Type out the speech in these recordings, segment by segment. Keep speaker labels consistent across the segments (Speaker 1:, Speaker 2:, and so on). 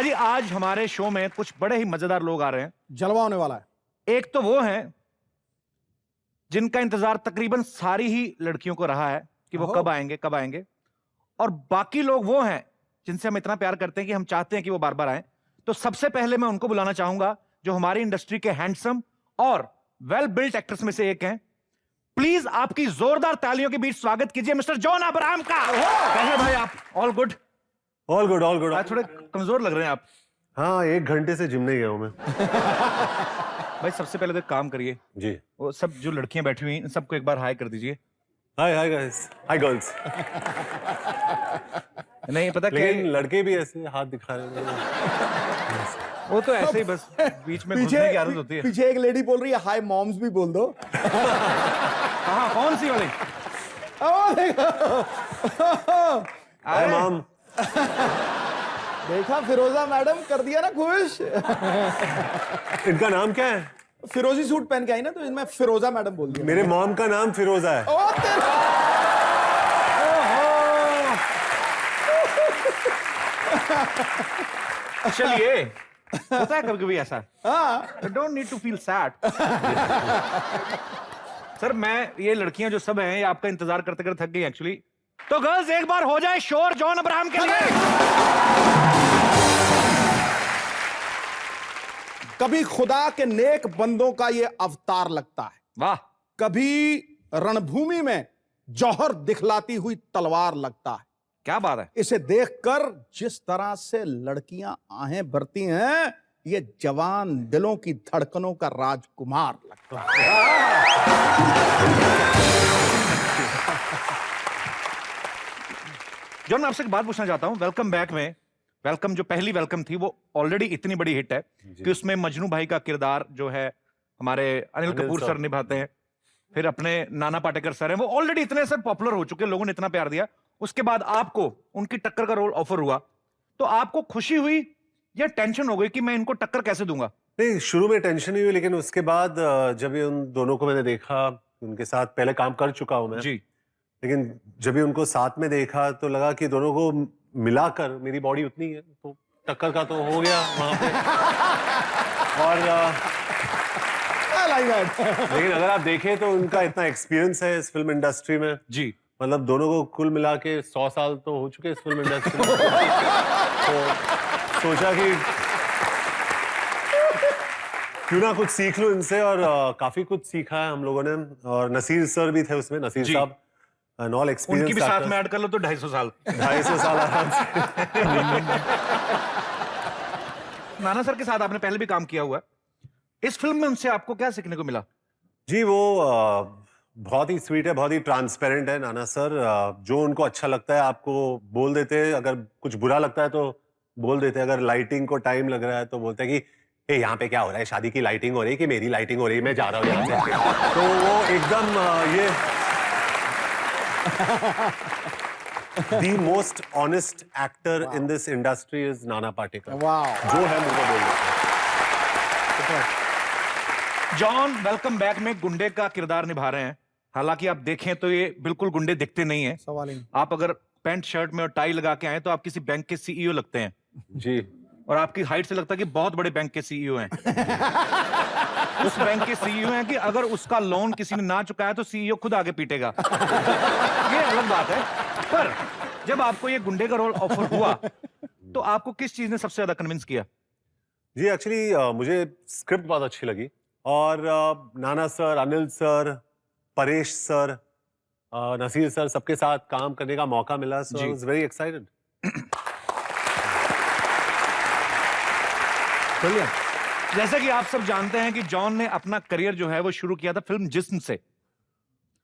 Speaker 1: भाजी आज हमारे शो में कुछ बड़े ही मजेदार लोग आ रहे हैं।
Speaker 2: जलवा होने वाला है।
Speaker 1: एक तो वो हैं जिनका इंतजार तकरीबन सारी ही लड़कियों को रहा है कि वो कब आएंगे, और बाकी लोग वो हैं जिनसे हम इतना प्यार करते हैं कि हम चाहते हैं कि वो बार बार आए। तो सबसे पहले मैं उनको बुलाना चाहूंगा जो हमारी इंडस्ट्री के हैंडसम और वेल बिल्ट एक्टर्स में से एक हैं। प्लीज आपकी जोरदार तालियों के बीच स्वागत कीजिए मिस्टर जॉन अब्राहम का। कैसे भाई आप? All good?
Speaker 3: All good all good.
Speaker 1: आज थोड़े कमजोर लग रहे हैं आप।
Speaker 3: हाँ, 1 घंटे से जिम नहीं गया हूं मैं।
Speaker 1: भाई सबसे पहले तो एक काम करिए
Speaker 3: जी।
Speaker 1: वो सब जो लड़कियां बैठी हुई हैं सबको एक बार हाय कर दीजिए।
Speaker 3: हाय हाय गाइस, हाय गर्ल्स।
Speaker 1: नहीं पता क्या,
Speaker 3: लेकिन लड़के भी ऐसे हाथ दिखा रहे हैं।
Speaker 1: वो तो ऐसे ही बस बीच में घुसने की आदत होती है।
Speaker 2: पीछे एक लेडी बोल रही है हाय मॉम्स भी बोल दो।
Speaker 1: कहाँ, कौन सी वाली?
Speaker 3: Hi mom.
Speaker 2: देखा फिरोजा मैडम कर दिया ना खुश।
Speaker 3: इनका नाम क्या है?
Speaker 2: फिरोजी सूट पहन के आई ना तो इनमें फिरोजा मैडम बोल दिया।
Speaker 3: मेरे मॉम का नाम फिरोजा है।
Speaker 2: ओ तेरा।
Speaker 1: चलिए, होता है कभी कभी ऐसा।
Speaker 2: हाँ।
Speaker 1: Don't need to feel sad. Sir मैं ये लड़कियां जो सब हैं ये आपका इंतजार करते करते थक गई एक्चुअली। तो गर्ल्स एक बार हो जाए शोर जॉन अब्राहम के लिए।
Speaker 2: कभी खुदा के नेक बंदों का ये अवतार लगता है,
Speaker 1: वाह।
Speaker 2: कभी रणभूमि में जौहर दिखलाती हुई तलवार लगता है।
Speaker 1: क्या बात है।
Speaker 2: इसे देखकर जिस तरह से लड़कियां आहें भरती हैं, ये जवान दिलों की धड़कनों का राजकुमार लगता है।
Speaker 1: जॉन मैं आपसे एक बात पूछना चाहता हूं। वेलकम बैक में वेलकम जो पहली वेलकम थी वो ऑलरेडी इतनी बड़ी हिट है कि उसमें मजनू भाई का किरदार जो है हमारे अनिल कपूर सर निभाते हैं, फिर अपने नाना पाटेकर सर हैं, वो ऑलरेडी इतने सर पॉपुलर हो चुके, लोगों ने इतना प्यार दिया। उसके बाद आपको उनकी टक्कर का रोल ऑफर हुआ तो आपको खुशी हुई या टेंशन हो गई कि मैं इनको टक्कर कैसे दूंगा?
Speaker 3: नहीं, शुरू में टेंशन ही हुई, लेकिन उसके बाद जब ये उन दोनों को मैंने देखा, उनके साथ पहले काम कर चुका हूं मैं
Speaker 1: जी,
Speaker 3: लेकिन जब भी उनको साथ में देखा तो लगा कि दोनों को मिलाकर मेरी बॉडी उतनी है, तो टक्कर का तो हो गया वहां पे। और लेकिन अगर आप देखें तो उनका इतना एक्सपीरियंस है इस फिल्म इंडस्ट्री में
Speaker 1: जी,
Speaker 3: मतलब दोनों को कुल मिला के 100 साल तो हो चुके इस फिल्म इंडस्ट्री में। तो सोचा कि क्यों ना कुछ सीख लूं इनसे, और काफी कुछ सीखा है हम लोगों ने। और नसीर सर भी थे उसमें, नसीर साहब ऑल एक्सपीरियंस।
Speaker 1: उनकी भी साथ में ऐड कर लो तो 250 साल।
Speaker 3: 250 साल आराम से।
Speaker 1: नाना सर के साथ आपने पहले भी काम किया हुआ है, इस फिल्म में उनसे आपको क्या सीखने को मिला?
Speaker 3: जी, वो बहुत ही स्वीट है, बहुत ही ट्रांसपेरेंट है नाना सर। जो उनको अच्छा लगता है आपको बोल देते हैं, अगर कुछ बुरा लगता है तो बोल देते हैं। अगर लाइटिंग को टाइम लग रहा है तो बोलते हैं कि यहाँ पे क्या हो रहा है, शादी की लाइटिंग हो रही है कि मेरी लाइटिंग हो रही है, मैं जा रहा हूँ यहाँ से। तो वो एकदम ये The most honest actor in this industry is Nana Patekar. जो है मुझे बोल देते हैं।
Speaker 1: जॉन वेलकम बैक में गुंडे का किरदार निभा रहे हैं। हालांकि आप देखें तो ये बिल्कुल गुंडे दिखते नहीं है।
Speaker 2: सवाल ही।
Speaker 1: आप अगर पैंट शर्ट में और टाई लगा के आए तो आप किसी बैंक के सीईओ लगते हैं
Speaker 3: जी।
Speaker 1: और आपकी हाइट से लगता है कि बहुत बड़े बैंक के सीईओ हैं। उस बैंक के सीईओ हैं कि अगर उसका लोन किसी ने ना चुकाया तो सीईओ खुद आगे पीटेगा। ये अलग बात है। पर जब आपको ये गुंडे का रोल ऑफर हुआ तो आपको किस चीज ने सबसे ज्यादा कन्विंस किया?
Speaker 3: जी, एक्चुअली मुझे स्क्रिप्ट बहुत अच्छी लगी, और Nana sir, Anil sir, Paresh sir, Naseer sir, सबके साथ काम करने का मौका मिला। So I was very excited.
Speaker 1: चलिए, जैसा कि आप सब जानते हैं कि जॉन ने अपना करियर जो है वो शुरू किया था फिल्म जिस्म से।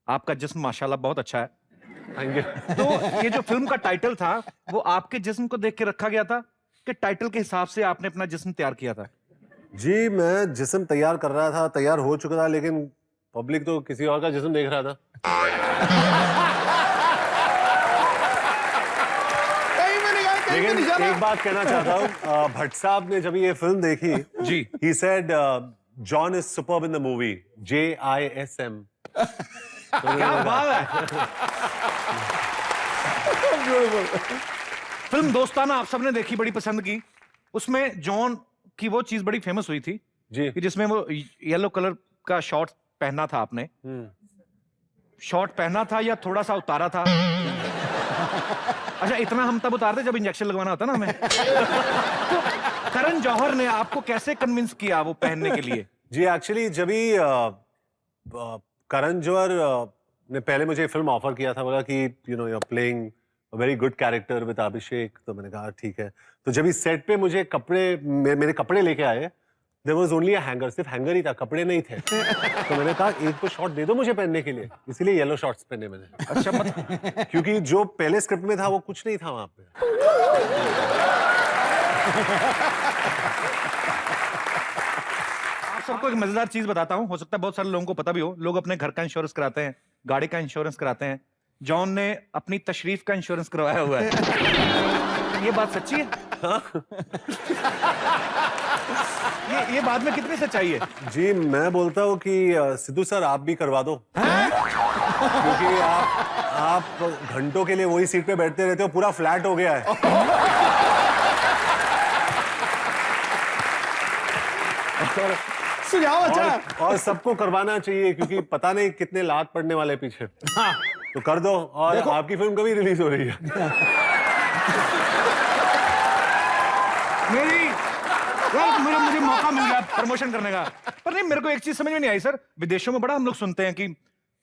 Speaker 1: आपका जिस्म माशाल्लाह बहुत अच्छा है।
Speaker 3: Thank you.
Speaker 1: तो ये जो फिल्म का टाइटल था वो आपके जिस्म को देख के रखा गया था कि टाइटल के हिसाब से आपने अपना जिस्म तैयार किया था?
Speaker 3: जी, मैं जिस्म तैयार कर रहा था, तैयार हो चुका था, लेकिन पब्लिक तो किसी और का जिस्म देख रहा था। लेकिन एक बात कहना चाहता हूँ, भट्ट साहब ने जब ये फिल्म देखी
Speaker 1: जी,
Speaker 3: he said John is superb in the movie, JISM।
Speaker 1: क्या बात है। फिल्म दोस्ताना आप सबने देखी, बड़ी पसंद की। उसमें जॉन की वो चीज बड़ी फेमस हुई थी
Speaker 3: जी।
Speaker 1: कि जिसमें वो येलो कलर का शॉर्ट पहना था आपने। शॉर्ट पहना था या थोड़ा सा उतारा था? अच्छा, इतना हम तब उतारते जब इंजेक्शन लगवाना होता ना हमें। तो करण जौहर ने आपको कैसे कन्विंस किया वो पहनने के लिए?
Speaker 3: जी एक्चुअली जब भी करण जौहर ने पहले मुझे फिल्म ऑफर किया था, बोला कि you know you are playing a very good character with Abhishek, तो मैंने कहा ठीक है। तो जब इस सेट पे मुझे मेरे कपड़े लेके आए, there was only a hanger, सिर्फ हैंगर ही था, कपड़े नहीं थे। तो मैंने कहा एक तो शॉर्ट दे दो मुझे पहनने के लिए, इसीलिए येलो शॉर्ट्स पहने मैंने।
Speaker 1: अच्छा, मतलब
Speaker 3: क्योंकि जो पहले स्क्रिप्ट में था वो कुछ नहीं था वहां पे।
Speaker 1: आप सबको एक मजेदार चीज बताता हूं, हो सकता है बहुत सारे लोगों को पता भी हो। लोग अपने घर का इंश्योरेंस कराते हैं, गाड़ी का इंश्योरेंस कराते हैं। जॉन ने अपनी तशरीफ का इंश्योरेंस करवाया हुआ है। ये बात सच्ची है? ये बात में कितनी सच्चाई है?
Speaker 3: जी मैं बोलता हूँ कि सिद्धू सर आप भी करवा दो, क्योंकि आप घंटों के लिए वही सीट पे बैठते रहते हो, पूरा फ्लैट हो गया है।
Speaker 2: सुझाव अच्छा।
Speaker 3: और सबको करवाना चाहिए, क्योंकि पता नहीं कितने लात पड़ने वाले पीछे।
Speaker 2: हाँ।
Speaker 3: तो कर दो। और आपकी फिल्म कभी रिलीज हो रही है?
Speaker 1: मुझे मौका मिल गया प्रमोशन करने का। पर नहीं, मेरे को एक चीज समझ में नहीं आई सर। विदेशों में बड़ा हम लोग सुनते हैं कि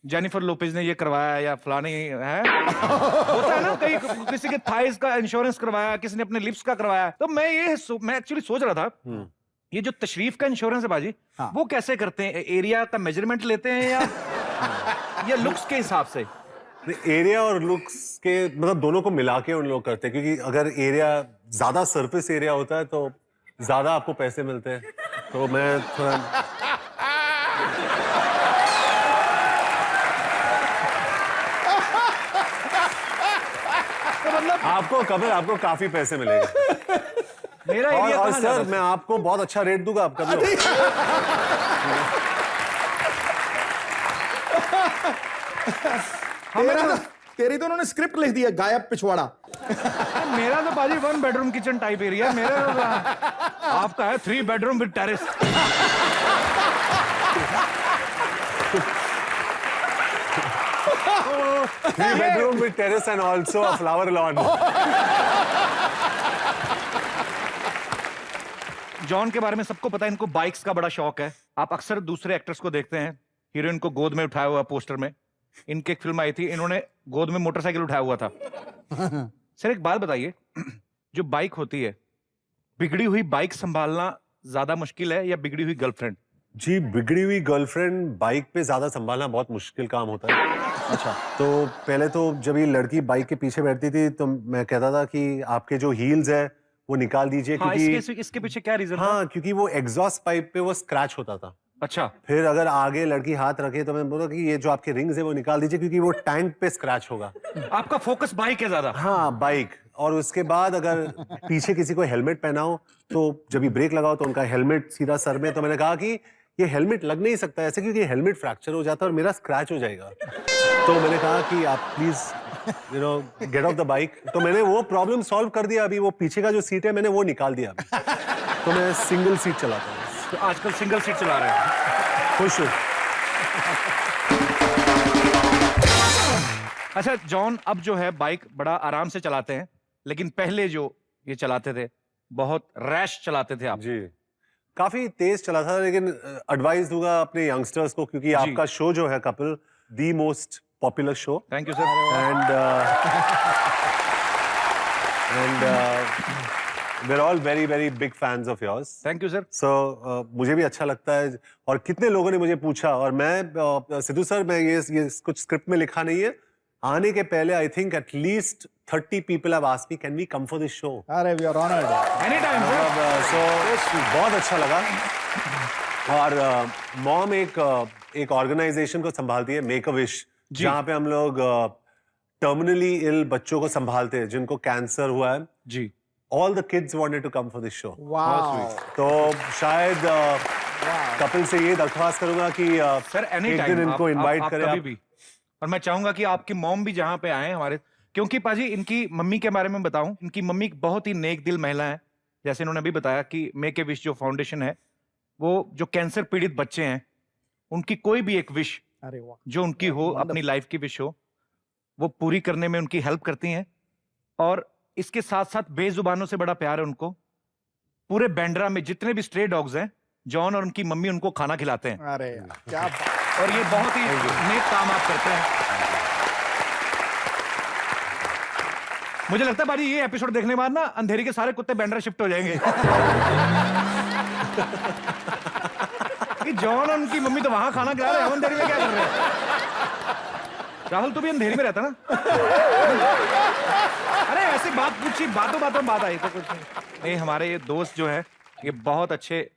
Speaker 1: जेनिफर लोपेज ने ये करवाया या फलानी है, होता है ना, कहीं किसी के थाइज का इंश्योरेंस करवाया, किसी ने अपने लिप्स का करवाया। तो मैं एक्चुअली सोच रहा था, ये जो तशरीफ का इंश्योरेंस है बाजी,
Speaker 2: हाँ।
Speaker 1: वो कैसे करते हैं? एरिया का मेजरमेंट लेते हैं या लुक्स के हिसाब से?
Speaker 3: एरिया और लुक्स के मतलब दोनों को मिला के उन लोग करते हैं, क्योंकि अगर एरिया ज्यादा सरफेस एरिया होता है तो ज्यादा आपको पैसे मिलते हैं। तो मैं थोड़ा आपको काफी पैसे मिलेंगे।
Speaker 1: मेरा एरिया
Speaker 3: और सर मैं आपको बहुत अच्छा रेट दूंगा, आप कर लो।
Speaker 2: तेरी तो उन्होंने स्क्रिप्ट लिख दिया, गायब पिछवाड़ा।
Speaker 1: मेरा तो बाजी 1 बेडरूम किचन टाइप एरिया मेरा। आपका है 3 bedroom with terrace.
Speaker 3: 3 bedroom with terrace and also a flower lawn.
Speaker 1: John के बारे में सबको पता है, इनको बाइक्स का बड़ा शौक है। आप अक्सर दूसरे एक्टर्स को देखते हैं, हीरोइन को गोद में उठाया हुआ पोस्टर में। इनकी एक फिल्म आई थी, इन्होंने गोद में मोटरसाइकिल उठाया हुआ था। सर एक बात बताइए, जो बाइक होती है, बिगड़ी हुई बाइक संभालना ज्यादा मुश्किल है या बिगड़ी हुई गर्लफ्रेंड?
Speaker 3: जी बिगड़ी हुई गर्लफ्रेंड बाइक पे ज्यादा संभालना बहुत मुश्किल काम होता है। अच्छा, तो पहले तो जब ये लड़की बाइक के पीछे बैठती थी तो मैं कहता था कि आपके जो हील्स है वो निकाल दीजिए,
Speaker 1: हाँ,
Speaker 3: क्योंकि
Speaker 1: इसके पीछे क्या रीजन?
Speaker 3: हाँ, क्योंकि वो एग्जॉस्ट पाइप पे वो स्क्रैच होता था।
Speaker 1: अच्छा,
Speaker 3: फिर अगर आगे लड़की हाथ रखे तो मैं बोला कि ये जो आपके रिंग्स है वो निकाल दीजिए, क्योंकि वो टैंक पे स्क्रैच होगा।
Speaker 1: आपका फोकस बाइक है ज्यादा?
Speaker 3: हाँ बाइक। और उसके बाद अगर पीछे किसी को हेलमेट पहनाओ तो जब भी ब्रेक लगाओ तो उनका हेलमेट सीधा सर में, तो मैंने कहा कि ये हेलमेट लग नहीं सकता ऐसे, क्योंकि हेलमेट फ्रैक्चर हो जाता है और मेरा स्क्रैच हो जाएगा। तो मैंने कहा कि आप please you know get of the bike. तो मैंने वो प्रॉब्लम सॉल्व कर दिया। अभी वो पीछे का जो सीट है मैंने वो निकाल दिया अभी। तो मैं सिंगल सीट चलाता हूँ।
Speaker 1: तो आजकल सिंगल सीट चला रहे हैं,
Speaker 3: खुश हूँ।
Speaker 1: अच्छा जॉन, अब जो है बाइक बड़ा आराम से चलाते हैं, लेकिन पहले जो ये चलाते थे बहुत रैश चलाते थे आप।
Speaker 3: जी काफी तेज चला था, लेकिन एडवाइस दूंगा अपने यंगस्टर्स को, क्योंकि आपका शो जो है Kapil, the most popular show.
Speaker 1: Thank you sir.
Speaker 3: And we're all very very big fans of yours.
Speaker 1: Thank you sir.
Speaker 3: So मुझे भी अच्छा लगता है, और कितने लोगों ने मुझे पूछा, और मैं सिद्धू सर मैं ये कुछ स्क्रिप्ट में लिखा नहीं है, आने के पहले I think at least 30 people have asked me, can we come for this show?
Speaker 2: अरे we are honored.
Speaker 1: Anytime sir.
Speaker 3: So बहुत अच्छा लगा। और मॉम एक ऑर्गेनाइजेशन को संभालती है, मेक अ विश, जहाँ पे हम लोग टर्मिनली इल बच्चों को संभालते हैं जिनको कैंसर हुआ है
Speaker 1: जी।
Speaker 3: All the kids wanted to come for this show.
Speaker 2: Wow.
Speaker 3: तो शायद कपिल से ये दरख्वास्त करूंगा कि
Speaker 1: सर
Speaker 3: एक दिन इनको इनवाइट करें
Speaker 1: कभी
Speaker 3: आप।
Speaker 1: भी। और मैं चाहूंगा कि आपकी मॉम भी जहाँ पे आए हमारे, क्योंकि पाजी इनकी मम्मी के बारे में बताऊं, इनकी मम्मी बहुत ही नेक दिल महिला है। जैसे इन्होंने अभी बताया कि मेक ए विश जो फाउंडेशन है, वो जो कैंसर पीड़ित बच्चे हैं, उनकी कोई भी एक विश
Speaker 2: अरे वाह,
Speaker 1: जो उनकी हो, अपनी लाइफ की विश हो, वो पूरी करने में उनकी हेल्प करती हैं। और इसके साथ साथ बेजुबानों से बड़ा प्यार है उनको। पूरे बैंड्रा में जितने भी स्ट्रे डॉग्स हैं, जॉन और उनकी मम्मी उनको खाना खिलाते हैं।
Speaker 2: अरे यार, क्या बात।
Speaker 1: और ये बहुत ही नेक काम आप करते हैं। मुझे लगता है बाजी ये एपिसोड देखने के बाद ना अंधेरी के सारे कुत्ते बैंड्रा शिफ्ट हो जाएंगे। कि जॉन और उनकी मम्मी तो वहां खाना खिला रहे हैं, हम अंधेरी में क्या कर रहे हैं? राहुल तू भी अंधेरी में रहता ना? अरे ऐसी बात पूछी, बातों बातों में बात आई तो कुछ नहीं। हमारे ये दोस्त जो है, ये बहुत अच्छे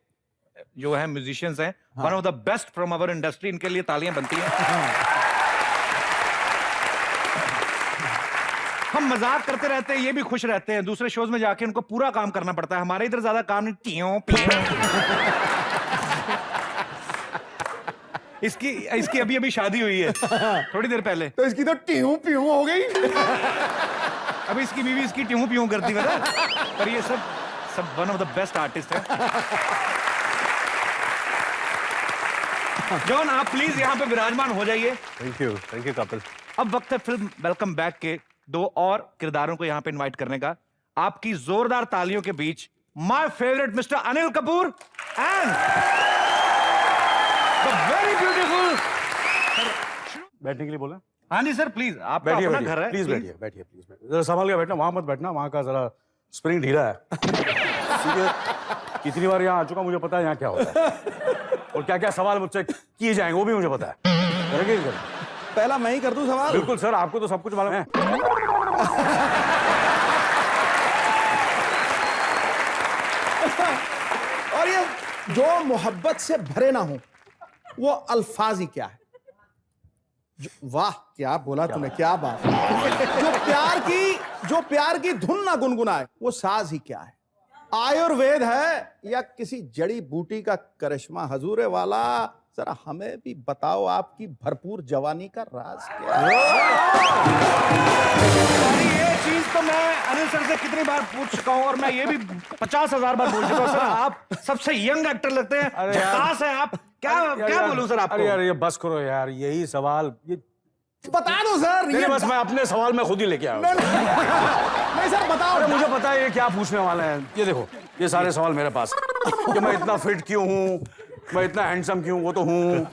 Speaker 1: जो है म्यूजिशियंस हैं, one of the best from our industry. इनके लिए तालियां बनती हैं। हम मजाक करते रहते हैं, ये भी खुश रहते हैं। दूसरे शोज में जाके उनको पूरा काम करना पड़ता है। हमारे इधर ज्यादा काम नहीं, टियों पियों। इसकी अभी अभी शादी हुई है, थोड़ी देर पहले।
Speaker 2: तो इसकी तो टीहू पीहू हो गई।
Speaker 1: अभी इसकी बीवी इसकी टियों पियों करती है, पर ये सब one of the best artist है। जॉन आप प्लीज यहाँ पे विराजमान हो जाइए।
Speaker 3: Thank you Kapil.
Speaker 1: अब वक्त है फिल्म वेलकम बैक के दो और किरदारों को यहाँ पे इनवाइट करने का। आपकी जोरदार तालियों के बीच my favourite mister Anil Kapoor and the very beautiful.
Speaker 4: बैठने के लिए बोला।
Speaker 1: हाँ जी सर, प्लीज। आपका
Speaker 4: बैठिए
Speaker 1: अपना
Speaker 4: बैठिए,
Speaker 1: घर है,
Speaker 4: प्लीज बैठिए बैठिए प्लीज बैठिए। जरा संभाल के बैठना, वहां मत बैठना, वहां का जरा स्प्रिंग ढीला है। क्योंकि कितनी बार यहाँ आ चुका, मुझे पता है यहाँ क्या होता है और क्या क्या सवाल मुझसे किए जाएंगे, वो भी मुझे पता है। करेंगे नहीं करेंगे?
Speaker 2: पहला मैं ही कर दूं सवाल?
Speaker 4: बिल्कुल सर, आपको तो सब कुछ मालूम है।
Speaker 2: और ये जो मोहब्बत से भरे ना हो, वो अल्फाज ही क्या है? वाह क्या बोला तूने, क्या बात। जो प्यार की धुन ना गुनगुनाए, वो साज ही क्या है? आयुर्वेद है या किसी जड़ी बूटी का करिश्मा? हजूरे वाला जरा हमें भी बताओ, आपकी भरपूर जवानी का राज क्या है?
Speaker 1: ये चीज तो मैं अनिल सर से कितनी बार पूछ चुका हूँ और मैं ये भी 50,000 बार बोल चुका हूँ। सर आप सबसे यंग एक्टर लगते हैं, झकास है आप। क्या बोलूं सर आपको?
Speaker 4: अरे यार ये बस करो यार, यही सवाल ये
Speaker 2: बता दो सर।
Speaker 4: ये बस मैं अपने सवाल में खुद ही लेके आया।
Speaker 2: नहीं सर बताओ।
Speaker 4: अरे मुझे पता है ये क्या पूछने वाले हैं। ये देखो, ये सारे सवाल मेरे पास कि मैं इतना फिट क्यों हूँ, मैं इतना हैंडसम क्यों, वो तो हूँ।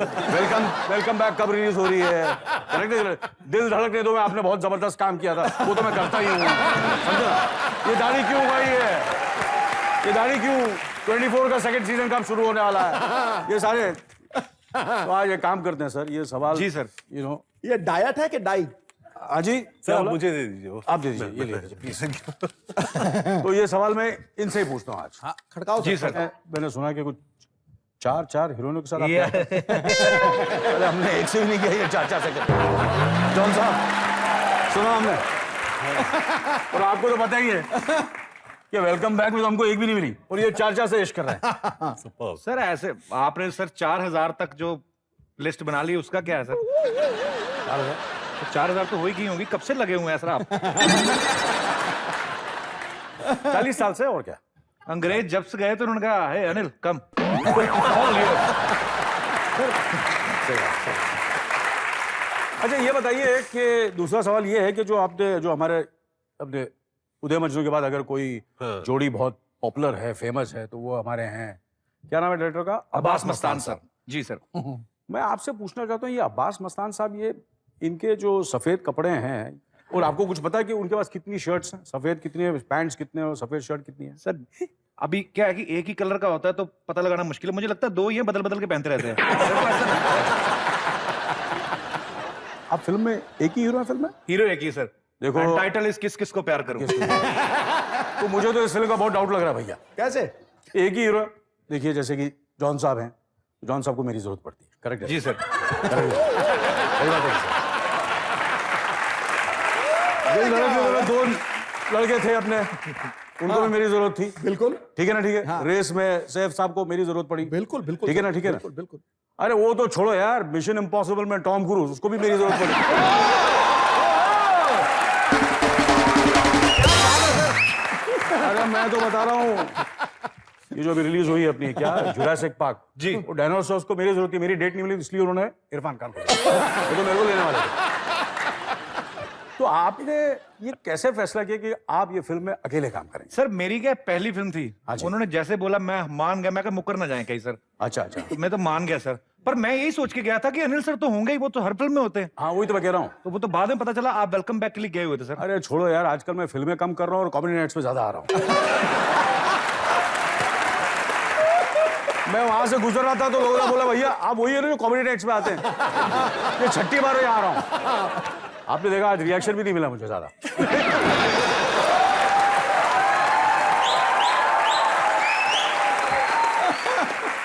Speaker 4: वेलकम बैक कब रिलीज हो रही है? दिल धड़कने दो में आपने बहुत जबरदस्त काम किया था, वो तो मैं करता ही हूँ। समझा? ये दाढ़ी क्यों उगाई है, ये दाढ़ी क्यों, 24 का सेकंड सीजन कब शुरू होने वाला है, ये सारे। तो आज ये काम करते हैं सर, ये सवाल।
Speaker 1: जी सर।
Speaker 4: यू नो
Speaker 2: ये डाइट है कि डाई?
Speaker 4: जी
Speaker 3: सर मुझे दे दीजिए वो।
Speaker 4: आप दे दीजिए, ये ले लीजिए प्लीज। तो ये सवाल मैं इनसे ही पूछता हूँ आज।
Speaker 2: हाँ खड़काओ
Speaker 1: जी सर।
Speaker 4: मैंने सुना कि कुछ चार हीरोइनों के साथ आप अरे हमने एक से भी नहीं किया, ये चार से कर। जॉन साहब सुना हमने। और आपको तो पता ही है कि वेलकम बैक में तो हमको एक भी नहीं मिली और ये चार से इश्क कर रहा है।
Speaker 1: सर ऐसे आपने सर 4000 तक जो लिस्ट बना ली, उसका क्या है सर? 4000 तो हो ही गई होंगी, कब से लगे हुए हैं सर आप?
Speaker 4: 40 साल से, और क्या।
Speaker 1: अंग्रेज जब से गए तो उन्होंने कहा हे अनिल कम।
Speaker 4: अच्छा ये बताइए कि दूसरा सवाल ये है कि जो हमारे अपने उदय मजनू के बाद अगर कोई जोड़ी बहुत पॉपुलर है, फेमस है, तो वो हमारे हैं, क्या नाम है डायरेक्टर का?
Speaker 1: अब्बास मस्तान सर। जी सर।
Speaker 4: मैं आपसे पूछना चाहता हूँ, ये अब्बास मस्तान साहब, ये इनके जो सफेद कपड़े हैं, और आपको कुछ पता है कि उनके पास कितनी शर्ट्स हैं? सफेद कितनी है, पैंट्स कितने हैं और सफेद शर्ट कितनी है?
Speaker 1: सर अभी क्या है कि एक ही कलर का होता है तो पता लगाना मुश्किल है। मुझे लगता है दो ही बदल बदल के पहनते रहते हैं।
Speaker 4: आप फिल्म में एक ही हीरो है? फिल्म में
Speaker 1: हीरो एक ही सर।
Speaker 4: देखो
Speaker 1: टाइटल इस किस किस को प्यार करूं।
Speaker 4: तो मुझे तो इस फिल्म का बहुत डाउट लग रहा है भैया।
Speaker 2: कैसे?
Speaker 4: एक ही हीरो। देखिए जैसे कि जॉन साहब हैं, जॉन साहब को मेरी जरूरत पड़ती है। करेक्ट है?
Speaker 1: जी सर।
Speaker 4: सही बात है। दो लड़के थे अपने, उनको भी मेरी जरूरत थी।
Speaker 2: बिल्कुल
Speaker 4: ठीक है ना? ठीक है। हाँ। रेस में सैफ साहब को मेरी जरूरत पड़ी।
Speaker 2: बिल्कुल बिल्कुल।
Speaker 4: ठीक है ना? ठीक है ना?
Speaker 2: बिल्कुल।
Speaker 4: अरे वो तो छोड़ो यार, मिशन इम्पॉसिबल में टॉम क्रूज, उसको भी मेरी जरूरत पड़ी। अरे मैं तो बता रहा हूँ, ये जो अभी रिलीज हुई है अपनी क्या जुरासिक पार्क
Speaker 1: जी,
Speaker 4: वो डायनासोर्स को मेरी जरूरत थी, मेरी डेट नहीं मिली इसलिए उन्होंने इरफान खान को वो तो मेरे को लेने वाले थे। तो आपने ये कैसे फैसला किया कि आप ये फिल्म में अकेले काम करेंगे?
Speaker 1: सर मेरी क्या पहली फिल्म थी,
Speaker 4: हाँ जी।
Speaker 1: उन्होंने जैसे बोला मैं मान गया, मैं कहा मुकर ना जाए कहीं सर,
Speaker 4: अच्छा अच्छा,
Speaker 1: तो मैं तो मान गया सर। पर मैं यही सोच के गया था कि अनिल सर तो होंगे ही, वो तो हर फिल्म में होते हैं।
Speaker 4: हाँ वही तो मैं कह रहा हूँ।
Speaker 1: तो वो तो बाद में पता चला आप वेलकम बैक के लिए गए हुए थे सर।
Speaker 4: अरे छोड़ो यार, आजकल मैं फिल्में कम कर रहा हूँ और कॉमेडी नाइट्स पे ज्यादा आ रहा हूँ। मैं वहां से गुजर रहा था तो लोगों ने बोला भैया आप वही है ना जो कॉमेडी नाइट्स पे आते हैं, ये छठी बार यहाँ आ रहा हूँ। आपने देखा आज रिएक्शन भी नहीं मिला मुझे ज्यादा।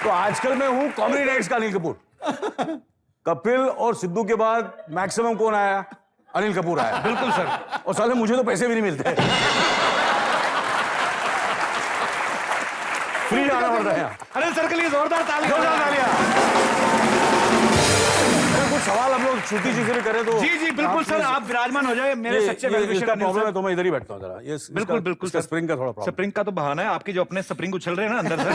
Speaker 4: तो आजकल मैं हूँ कॉमेडी नाइट्स का अनिल कपूर। कपिल और सिद्धू के बाद मैक्सिमम कौन आया? अनिल कपूर आया।
Speaker 1: बिल्कुल सर।
Speaker 4: और साले मुझे तो पैसे भी नहीं मिलते, फ्री आना पड़ता है यहाँ।
Speaker 1: अनिल सर के लिए जोरदार तालियां।
Speaker 4: जोरदार तालियां। कुछ सवाल हम लोग श्रुति जी से भी करें तो?
Speaker 1: जी जी बिल्कुल सर, आप विराजमान हो जाए। मेरे सच्चे
Speaker 4: इसका प्रॉब्लम है तो मैं इधर ही बैठता हूँ जरा। ये
Speaker 1: बिल्कुल बिल्कुल सर,
Speaker 4: स्प्रिंग का थोड़ा प्रॉब्लम।
Speaker 1: स्प्रिंग का तो बहाना है, आपके जो अपने स्प्रिंग उछल रहे हैं ना अंदर से।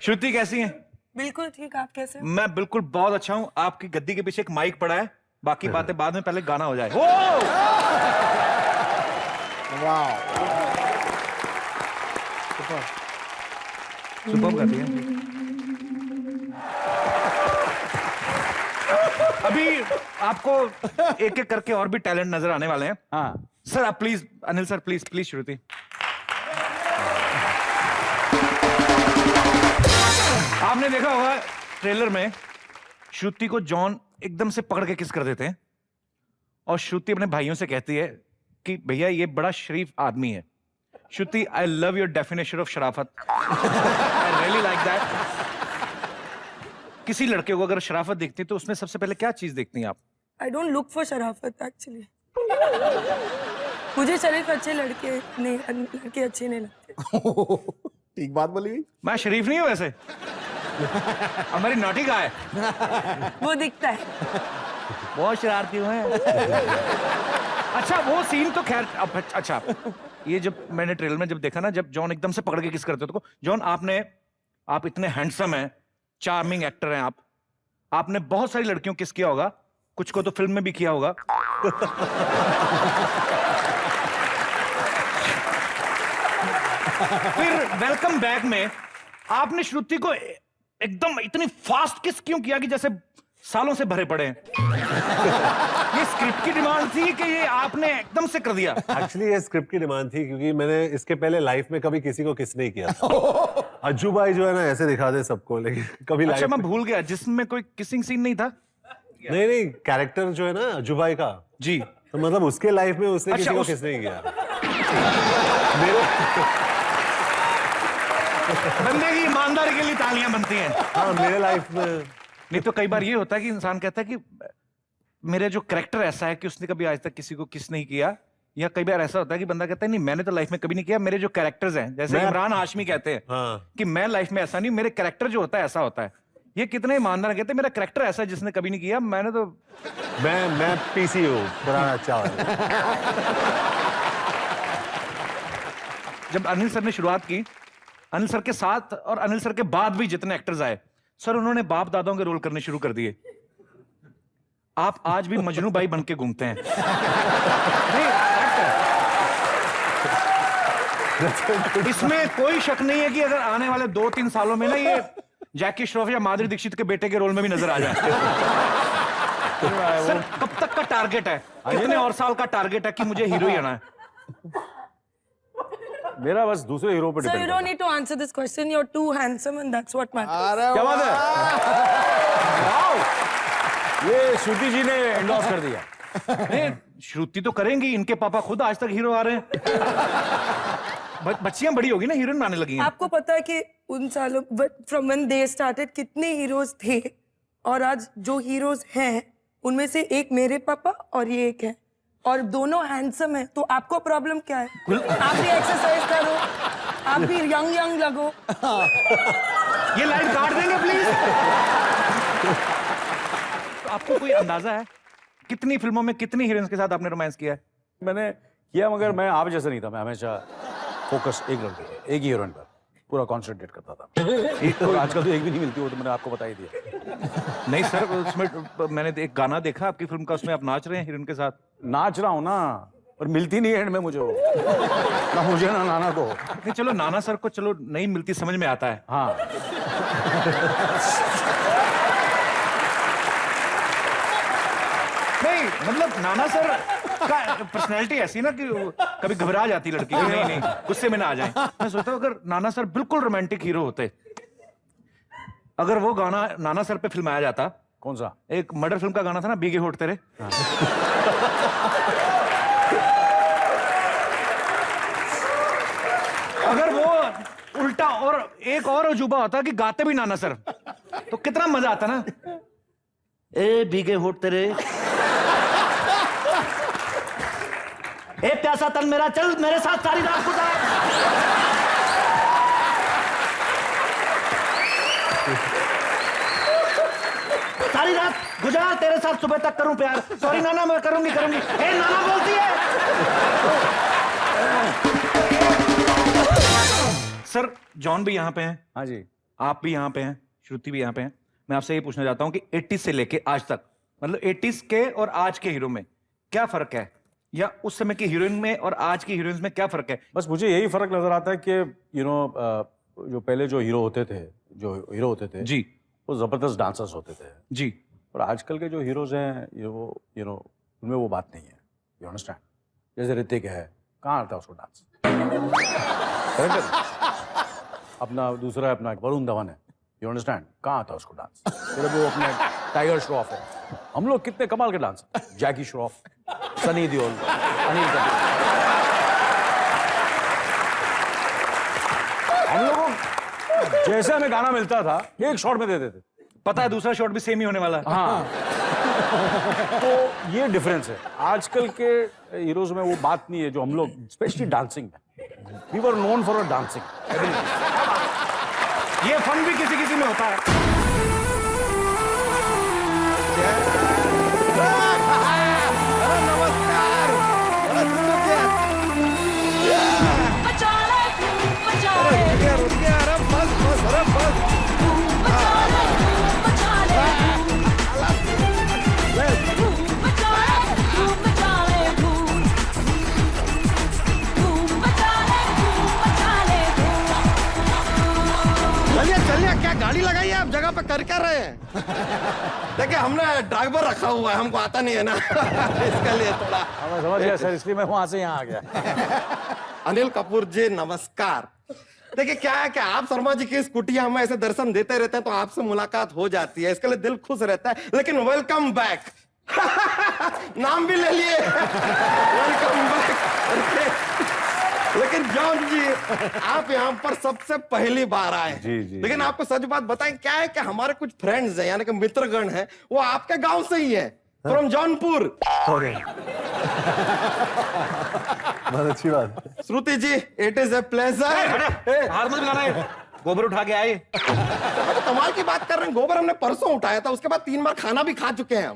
Speaker 1: श्रुति कैसी हैं?
Speaker 5: बिल्कुल ठीक, आप कैसे?
Speaker 1: मैं बिल्कुल बहुत अच्छा हूँ। आपकी गद्दी के पीछे एक माइक पड़ा है, बाकी बातें बाद में, पहले गाना हो जाए। सुपर कर दिया। अभी आपको एक एक करके और भी टैलेंट नजर आने वाले हैं।
Speaker 4: हाँ
Speaker 1: सर आप please, Anil sir please please Shruti. आपने देखा होगा ट्रेलर में श्रुति को जॉन एकदम से पकड़ के किस कर देते हैं और श्रुति अपने भाइयों से कहती है कि भैया ये बड़ा शरीफ आदमी है। Shruti, I love your definition of शराफत, आई रियली लाइक दैट। किसी लड़के को अगर शराफत देखती है तो उसमें सबसे पहले क्या चीज देखती हैं आप?
Speaker 5: I don't look for Sharafat actually. मुझे शरीफ अच्छे लड़के अच्छे नहीं लगते।
Speaker 2: ठीक बात बोली।
Speaker 1: मैं शरीफ नहीं हूं वैसे। हमारी नौटी का है,
Speaker 5: वो दिखता है।
Speaker 1: बहुत शरारती हुए। अच्छा वो सीन तो खैर अच्छा, ये जब मैंने ट्रेलर में जब देखा ना, जब जॉन एकदम से पकड़ के किस करते तो जॉन आप इतने हैंडसम हैं, चार्मिंग एक्टर हैं आपने बहुत सारी लड़कियों किस किया होगा, कुछ को तो फिल्म में भी किया होगा। फिर वेलकम बैक में आपने श्रुति को एकदम इतनी फास्ट किस क्यों किया कि जैसे सालों से भरे पड़े हैं? ये स्क्रिप्ट की डिमांड थी कि ये आपने एकदम से कर दिया?
Speaker 3: एक्चुअली ये स्क्रिप्ट की डिमांड थी क्योंकि मैंने इसके पहले लाइफ में कभी किसी को किस नहीं किया। अज्जू भाई जो है ना ऐसे दिखा दे सबको, लेकिन कभी
Speaker 1: अच्छा
Speaker 3: लाइफ
Speaker 1: मैं भूल गया, जिसमें कोई किसिंग सीन नहीं था।
Speaker 3: नहीं कैरेक्टर जो है ना अज्जू भाई का
Speaker 1: जी,
Speaker 3: तो मतलब उसके लाइफ में उसने
Speaker 1: अच्छा,
Speaker 3: किसी को किस नहीं किया। मेरे
Speaker 1: बंदे की ईमानदारी के लिए तालियां बनती हैं।
Speaker 3: हाँ मेरे लाइफ में
Speaker 1: नहीं तो कई बार ये होता है कि इंसान कहता है कि मेरा जो कैरेक्टर ऐसा है कि उसने कभी आज तक किसी को किस नहीं किया, या कई बार ऐसा होता है कि बंदा कहता है नहीं मैंने तो लाइफ में कभी नहीं किया, मेरे जो कैरेक्टर्स हैं, जैसे इमरान हाशमी कहते हैं
Speaker 3: हाँ।
Speaker 1: कि मैं लाइफ में ऐसा नहीं, मेरे कैरेक्टर जो होता है ऐसा होता है। ये कितने ईमानदार कहते हैं मेरा कैरेक्टर ऐसा है जिसने कभी नहीं किया, मैंने तो
Speaker 3: मैं पीसी हूँ पुराना चावल।
Speaker 1: जब अनिल सर ने शुरुआत की, अनिल सर के साथ और अनिल सर के बाद भी जितने एक्टर्स आए सर, उन्होंने बाप दादाओं के रोल करने शुरू कर दिए। आप आज भी मजनू भाई बन के घूमते हैं। इसमें कोई शक नहीं है कि अगर आने वाले 2-3 सालों में ना ये जैकी श्रॉफ या माधुरी दीक्षित के बेटे के रोल में भी नजर आ जाए। सर कब तक का टारगेट है, कितने और साल का टारगेट है कि मुझे हीरो ही आना है?
Speaker 4: मेरा बस दूसरे हीरो पे
Speaker 5: So you
Speaker 4: depend
Speaker 5: don't need to answer this question. You're too handsome and that's what matters.
Speaker 2: अरे
Speaker 4: क्या बात है? वाओ! ये श्रुति जी ने एंडोर्स कर दिया।
Speaker 1: नहीं, श्रुति तो करेंगी, इनके पापा खुद आज तक हीरो आ रहे हैं। बच्चियां बड़ी होगी ना, हीरोइन आने लगी हैं।
Speaker 5: आपको पता है कि उन सालों फ्रॉम व्हेन दे स्टार्टेड कितने हीरोज थे और आज जो हीरोज हैं उनमें से एक मेरे पापा और ये एक है और दोनों हैंडसम है, तो आपको प्रॉब्लम क्या है? आप भी एक्सरसाइज करो, आप भी यंग लगो।
Speaker 1: ये लाइन काट देंगे प्लीज। तो आपको कोई अंदाजा है कितनी फिल्मों में कितनी हीरोइंस के साथ आपने रोमांस किया है?
Speaker 4: मैंने किया, मगर मैं आप जैसा नहीं था। मैं हमेशा फोकस एक लड़के पे, एक ही हीरोइन पर पूरा कॉन्सेंट्रेट करता था। एक तो आजकल तो एक भी नहीं मिलती, वो तो मैंने आपको बता ही दिया।
Speaker 1: नहीं सर, उसमें मैंने एक गाना देखा आपकी फिल्म का, उसमें आप नाच रहे हैं हीरोइन के साथ।
Speaker 4: नाच रहा हूँ ना, पर मिलती नहीं एंड में मुझे वो, ना मुझे ना नाना को।
Speaker 1: नहीं चलो, नाना सर को चलो नहीं मिलती, समझ में आता है।
Speaker 4: हाँ
Speaker 1: नहीं मतलब नाना सर का पर्सनैलिटी ऐसी ना कि कभी घबरा जाती लड़की, नहीं नहीं गुस्से में ना आ जाए। मैं सोचता हूँ अगर नाना सर बिल्कुल रोमांटिक हीरो होते, अगर वो गाना नाना सर पे फिल्माया जाता।
Speaker 4: कौन सा?
Speaker 1: एक मर्डर फिल्म का गाना था ना, बीगे होठ तेरे। अगर वो उल्टा और एक और अजूबा होता कि गाते भी नाना सर, तो कितना मजा आता ना। ए भीगे होठ तेरे, ए प्यासा तन मेरा, चल मेरे साथ सारी रात गुजार। सारी रात गुजार तेरे साथ, सुबह तक करूं प्यार। सॉरी नाना, मैं करूंगी। ए नाना बोलती है। सर जॉन भी यहाँ पे हैं,
Speaker 4: हाँ जी,
Speaker 1: आप भी यहाँ पे हैं, श्रुति भी यहाँ पे हैं। मैं आपसे ये पूछना चाहता हूँ कि 80 से लेके आज तक, मतलब 80s के और आज के हीरो में क्या फर्क है, या उस समय की हीरोइन में और आज की हीरोइंस में क्या फर्क है?
Speaker 4: बस मुझे यही फर्क नजर आता है कि जो पहले जो हीरो होते थे
Speaker 1: जी
Speaker 4: वो जबरदस्त डांसर्स होते थे
Speaker 1: जी।
Speaker 4: और आजकल के जो हीरोज हैं उनमें वो बात नहीं है। You understand? जैसे ऋतिक है, कहाँ आता है उसको डांस? अपना दूसरा है, अपना वरुण धवन है, यू अंडरस्टैंड, कहाँ आता है उसको डांस? फिर वो अपने टाइगर श्रॉफ है। हम लोग कितने कमाल के डांस, जैकी श्रॉफ, सनी देओल, अनिल कपूर। हम लोगों को जैसे हमें गाना मिलता था एक शॉट में दे देते,
Speaker 1: पता है दूसरा शॉट भी सेम ही होने वाला है।
Speaker 4: हाँ। तो ये डिफरेंस है। आजकल के हीरोज में वो बात नहीं है जो हम लोग, स्पेशली डांसिंग में, we were known for dancing.
Speaker 1: ये फन भी किसी किसी में होता है।
Speaker 6: चलिए क्या गाड़ी लगाई है आप, जगह पे कर क्या रहे हैं? देखिए हमने ड्राइवर रखा हुआ है, हमको आता नहीं है ना इसके लिए थोड़ा।
Speaker 4: मैं समझ गया सर, इसलिए मैं वहां से यहाँ आ गया।
Speaker 6: अनिल कपूर जी नमस्कार। देखिए क्या है कि आप शर्मा जी की स्कूटियां हमें ऐसे दर्शन देते रहते हैं तो आपसे मुलाकात हो जाती है, इसके लिए दिल खुश रहता है। लेकिन वेलकम बैक नाम भी ले लिए वेलकम बैक। लेकिन जॉन जी आप यहाँ पर सबसे पहली बार आए।
Speaker 4: जी।
Speaker 6: लेकिन आपको सच बात बताएं, क्या है कि हमारे कुछ फ्रेंड्स हैं, यानी कि मित्रगण हैं, वो आपके गांव से ही है, फ्रॉम जौनपुर।
Speaker 3: बहुत अच्छी बात।
Speaker 6: श्रुति जी इट इज ए प्लेजर।
Speaker 1: हार मत मिलाना है, गोबर उठा के आए।
Speaker 6: तो कमाल की बात कर रहे हैं, गोबर हमने परसों उठाया था, उसके बाद 3 बार खाना भी खा चुके हैं हम।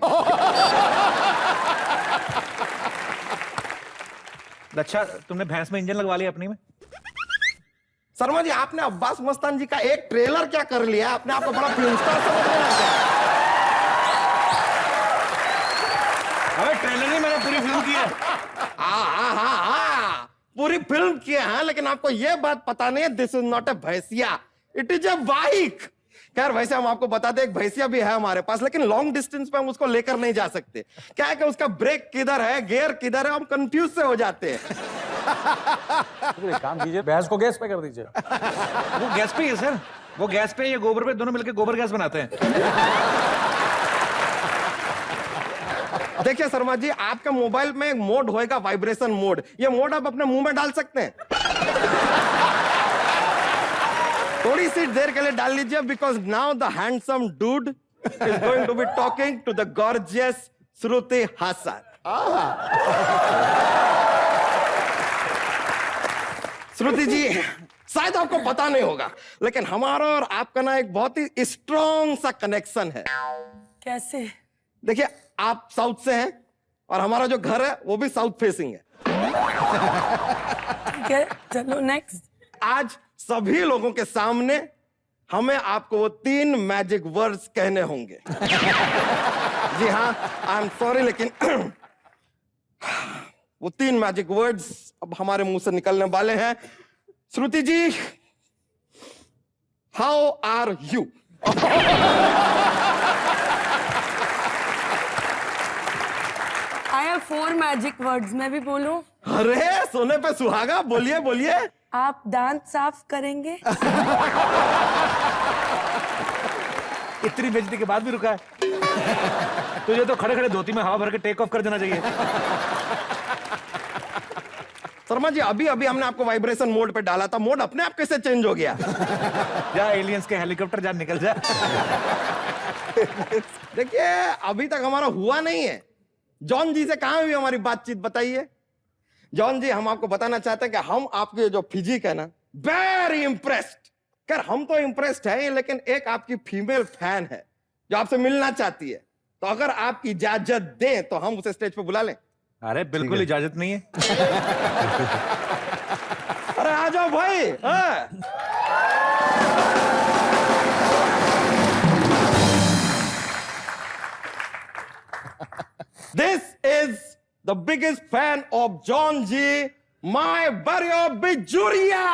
Speaker 1: अच्छा तुमने भैंस में इंजन लगवा लिया अपनी में?
Speaker 6: शर्मा जी आपने अब्बास मस्तान जी का एक ट्रेलर क्या कर लिया, अपने आप को बड़ा फिल्म स्टार समझ रहे हैं।
Speaker 1: अबे ट्रेलर नहीं, मैंने पूरी फिल्म की है।
Speaker 6: पूरी फिल्म की है, लेकिन आपको यह बात पता नहीं है, दिस इज नॉट ए भैंसिया, इट इज ए बाइक। खैर वैसे हम आपको बता दें, एक भैंसिया भी है हमारे पास, लेकिन लॉन्ग डिस्टेंस पे हम उसको लेकर नहीं जा सकते। क्या है कि उसका ब्रेक किधर है, गियर किधर है, हम कंफ्यूज से हो जाते हैं।
Speaker 4: तो काम कीजिए, भैंस को गैस पे कर दीजिए।
Speaker 1: वो गैस पे ही है सर, वो गैस पे ये गोबर पे, दोनों मिलकर गोबर गैस बनाते हैं।
Speaker 6: देखिए शर्मा जी आपके मोबाइल में एक मोड होएगा, वाइब्रेशन मोड। ये मोड आप अपने मुंह में डाल सकते हैं, थोड़ी सी देर के लिए डाल लीजिए, because now the handsome dude is going to be talking to the gorgeous Shruti Haasan. Shruti ji शायद आपको पता नहीं होगा, लेकिन हमारा और आपका ना एक बहुत ही स्ट्रॉन्ग सा कनेक्शन है।
Speaker 5: कैसे?
Speaker 6: देखिए आप साउथ से हैं और हमारा जो घर है वो भी साउथ फेसिंग है।
Speaker 5: ठीक है, चलो नेक्स्ट।
Speaker 6: आज सभी लोगों के सामने हमें आपको वो 3 मैजिक वर्ड्स कहने होंगे। जी हाँ, आई एम सॉरी, लेकिन वो 3 मैजिक वर्ड्स अब हमारे मुंह से निकलने वाले हैं। Shruti ji, how are you?
Speaker 5: I have 4 magic words, मैं भी बोलूं?
Speaker 6: अरे सोने पे सुहागा, बोलिए बोलिए।
Speaker 5: आप दांत साफ करेंगे?
Speaker 1: इतनी बेइज्जती के बाद भी रुका है। तुझे तो खड़े खड़े धोती में हवा भर के टेक ऑफ कर देना चाहिए।
Speaker 6: शर्मा जी, अभी अभी हमने आपको वाइब्रेशन मोड पे डाला था, मोड अपने आप कैसे चेंज हो गया?
Speaker 1: जा एलियंस के हेलीकॉप्टर जा, निकल जा।
Speaker 6: देखिए, अभी तक हमारा हुआ नहीं है। जॉन जी से कहां हुई हमारी बातचीत, बताइए। जॉन जी, हम आपको बताना चाहते हैं कि हम आपके जो फिजिक है ना, वेरी इंप्रेस्ड। कर हम तो इंप्रेस्ड है, लेकिन एक आपकी फीमेल फैन है जो आपसे मिलना चाहती है। तो अगर आप इजाजत दें तो हम उसे स्टेज पे बुला लें।
Speaker 1: अरे बिल्कुल इजाजत नहीं है।
Speaker 6: अरे आ जाओ भाई। हाँ। This is the biggest fan of John G, my Barrio Bijuria.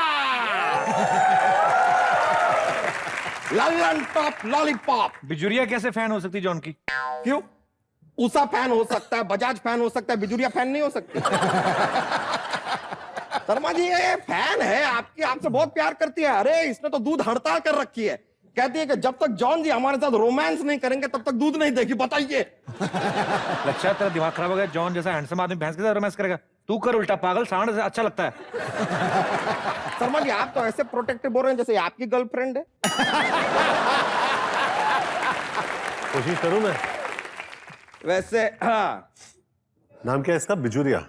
Speaker 6: Lallan top lollipop.
Speaker 1: बिजुरिया कैसे फैन हो सकती जॉन की?
Speaker 6: क्यों? उषा फैन हो सकता है, बजाज फैन हो सकता है, बिजुरिया फैन नहीं हो सकती। शर्मा जी, ये फैन है आपकी, आपसे बहुत प्यार करती है। अरे इसने तो दूध हड़ताल कर रखी है। कहती है कि जब तक जॉन जी हमारे साथ रोमांस नहीं करेंगे तब तक दूध नहीं देगी। बताइए।
Speaker 1: लक्षा, तेरा दिमाग खराब हो गया। जॉन जैसा हैंडसम आदमी भैंस के साथ रोमांस करेगा? तू कर उल्टा, पागल। सांड से अच्छा लगता है।
Speaker 6: शर्मा जी, आप तो ऐसे प्रोटेक्टिव बोल रहे हैं जैसे आपकी गर्लफ्रेंड है।
Speaker 3: कोशिश करूं मैं।
Speaker 6: वैसे हाँ,
Speaker 3: नाम क्या है इसका? बिजुरिया।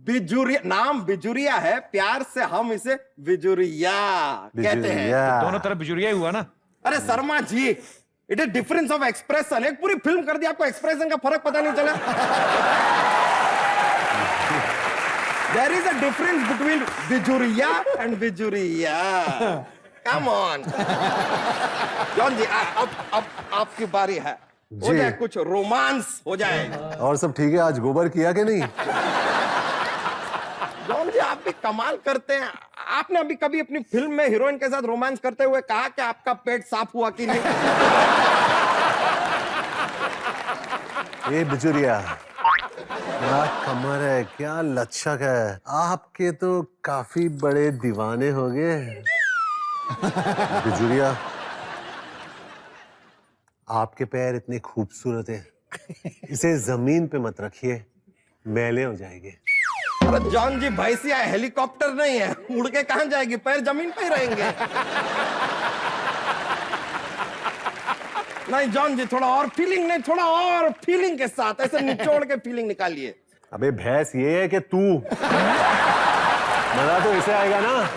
Speaker 6: बिजुरिया नाम बिजुरिया है, प्यार से हम इसे बिजुरिया कहते हैं।
Speaker 3: बिजुरिया।
Speaker 1: दोनों तरफ बिजुरिया ही हुआ ना।
Speaker 6: अरे Sharma ji, it is difference of expression. एक पूरी फिल्म कर दी, आपको एक्सप्रेशन का फर्क पता नहीं चला। There is a difference between Bijuria and Bijuria. Come on John जी, अब आपकी बारी है। हो
Speaker 3: जी।
Speaker 6: जाए कुछ रोमांस हो जाए।
Speaker 3: और सब ठीक है? आज गोबर किया कि नहीं?
Speaker 6: जॉन जी, आप भी कमाल करते हैं। आपने अभी कभी अपनी फिल्म में हीरोइन के साथ रोमांस करते हुए कहा कि आपका पेट साफ हुआ कि नहीं?
Speaker 3: ये बिजुरिया, क्या कमर है, क्या लचक है। आपके तो काफी बड़े दीवाने हो गए। बिजुरिया, आपके पैर इतने खूबसूरत हैं, इसे जमीन पे मत रखिए, मैले हो जाएंगे।
Speaker 6: अरे जॉन जी, भैंसिया हेलीकॉप्टर नहीं है, उड़ के कहां जाएगी, पैर जमीन पे ही रहेंगे। नहीं जॉन जी, थोड़ा और फीलिंग, नहीं थोड़ा और फीलिंग के साथ ऐसे निचोड़ के फीलिंग निकालिए।
Speaker 3: अबे भैंस ये है कि तू, मजा तो इसे आएगा ना।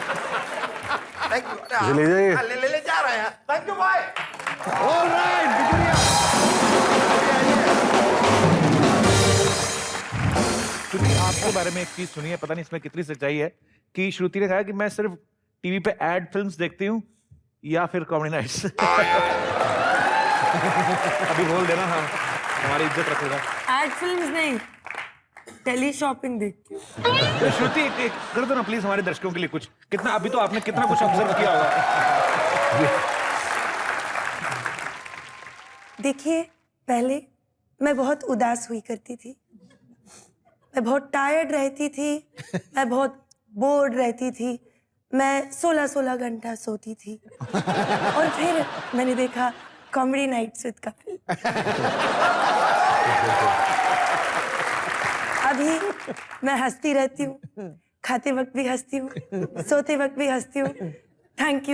Speaker 3: इसे ले जाइए।
Speaker 6: ले जा रहे हैं। थैंक यू भाई। ऑलराइट बिजुरिया।
Speaker 1: श्रुति, आपके बारे में एक चीज सुनी है, पता नहीं इसमें कितनी सच्चाई है, कि श्रुति ने कहा कि मैं सिर्फ टीवी पे एड फिल्म्स देखती हूँ या फिर कॉमेडी नाइट्स। अभी बोल देना। हाँ, हमारी इज्जत रखेगा।
Speaker 5: एड फिल्म्स नहीं, टेली शॉपिंग देखती हूँ।
Speaker 1: तो श्रुति, एक कर दो ना प्लीज हमारे दर्शकों के लिए कुछ। कितना अभी तो आपने कितना कुछ ऑब्जर्व किया होगा।
Speaker 5: देखिए, पहले मैं बहुत उदास हुई करती थी, मैं बहुत टायर्ड रहती थी, मैं बहुत बोर्ड रहती थी, मैं 16-16 घंटा सोती थी। और फिर मैंने देखा कॉमेडी नाइट्स विद कपिल। अभी मैं हंसती रहती हूँ, खाते वक्त भी हंसती हूँ, सोते वक्त भी हंसती हूँ। Thank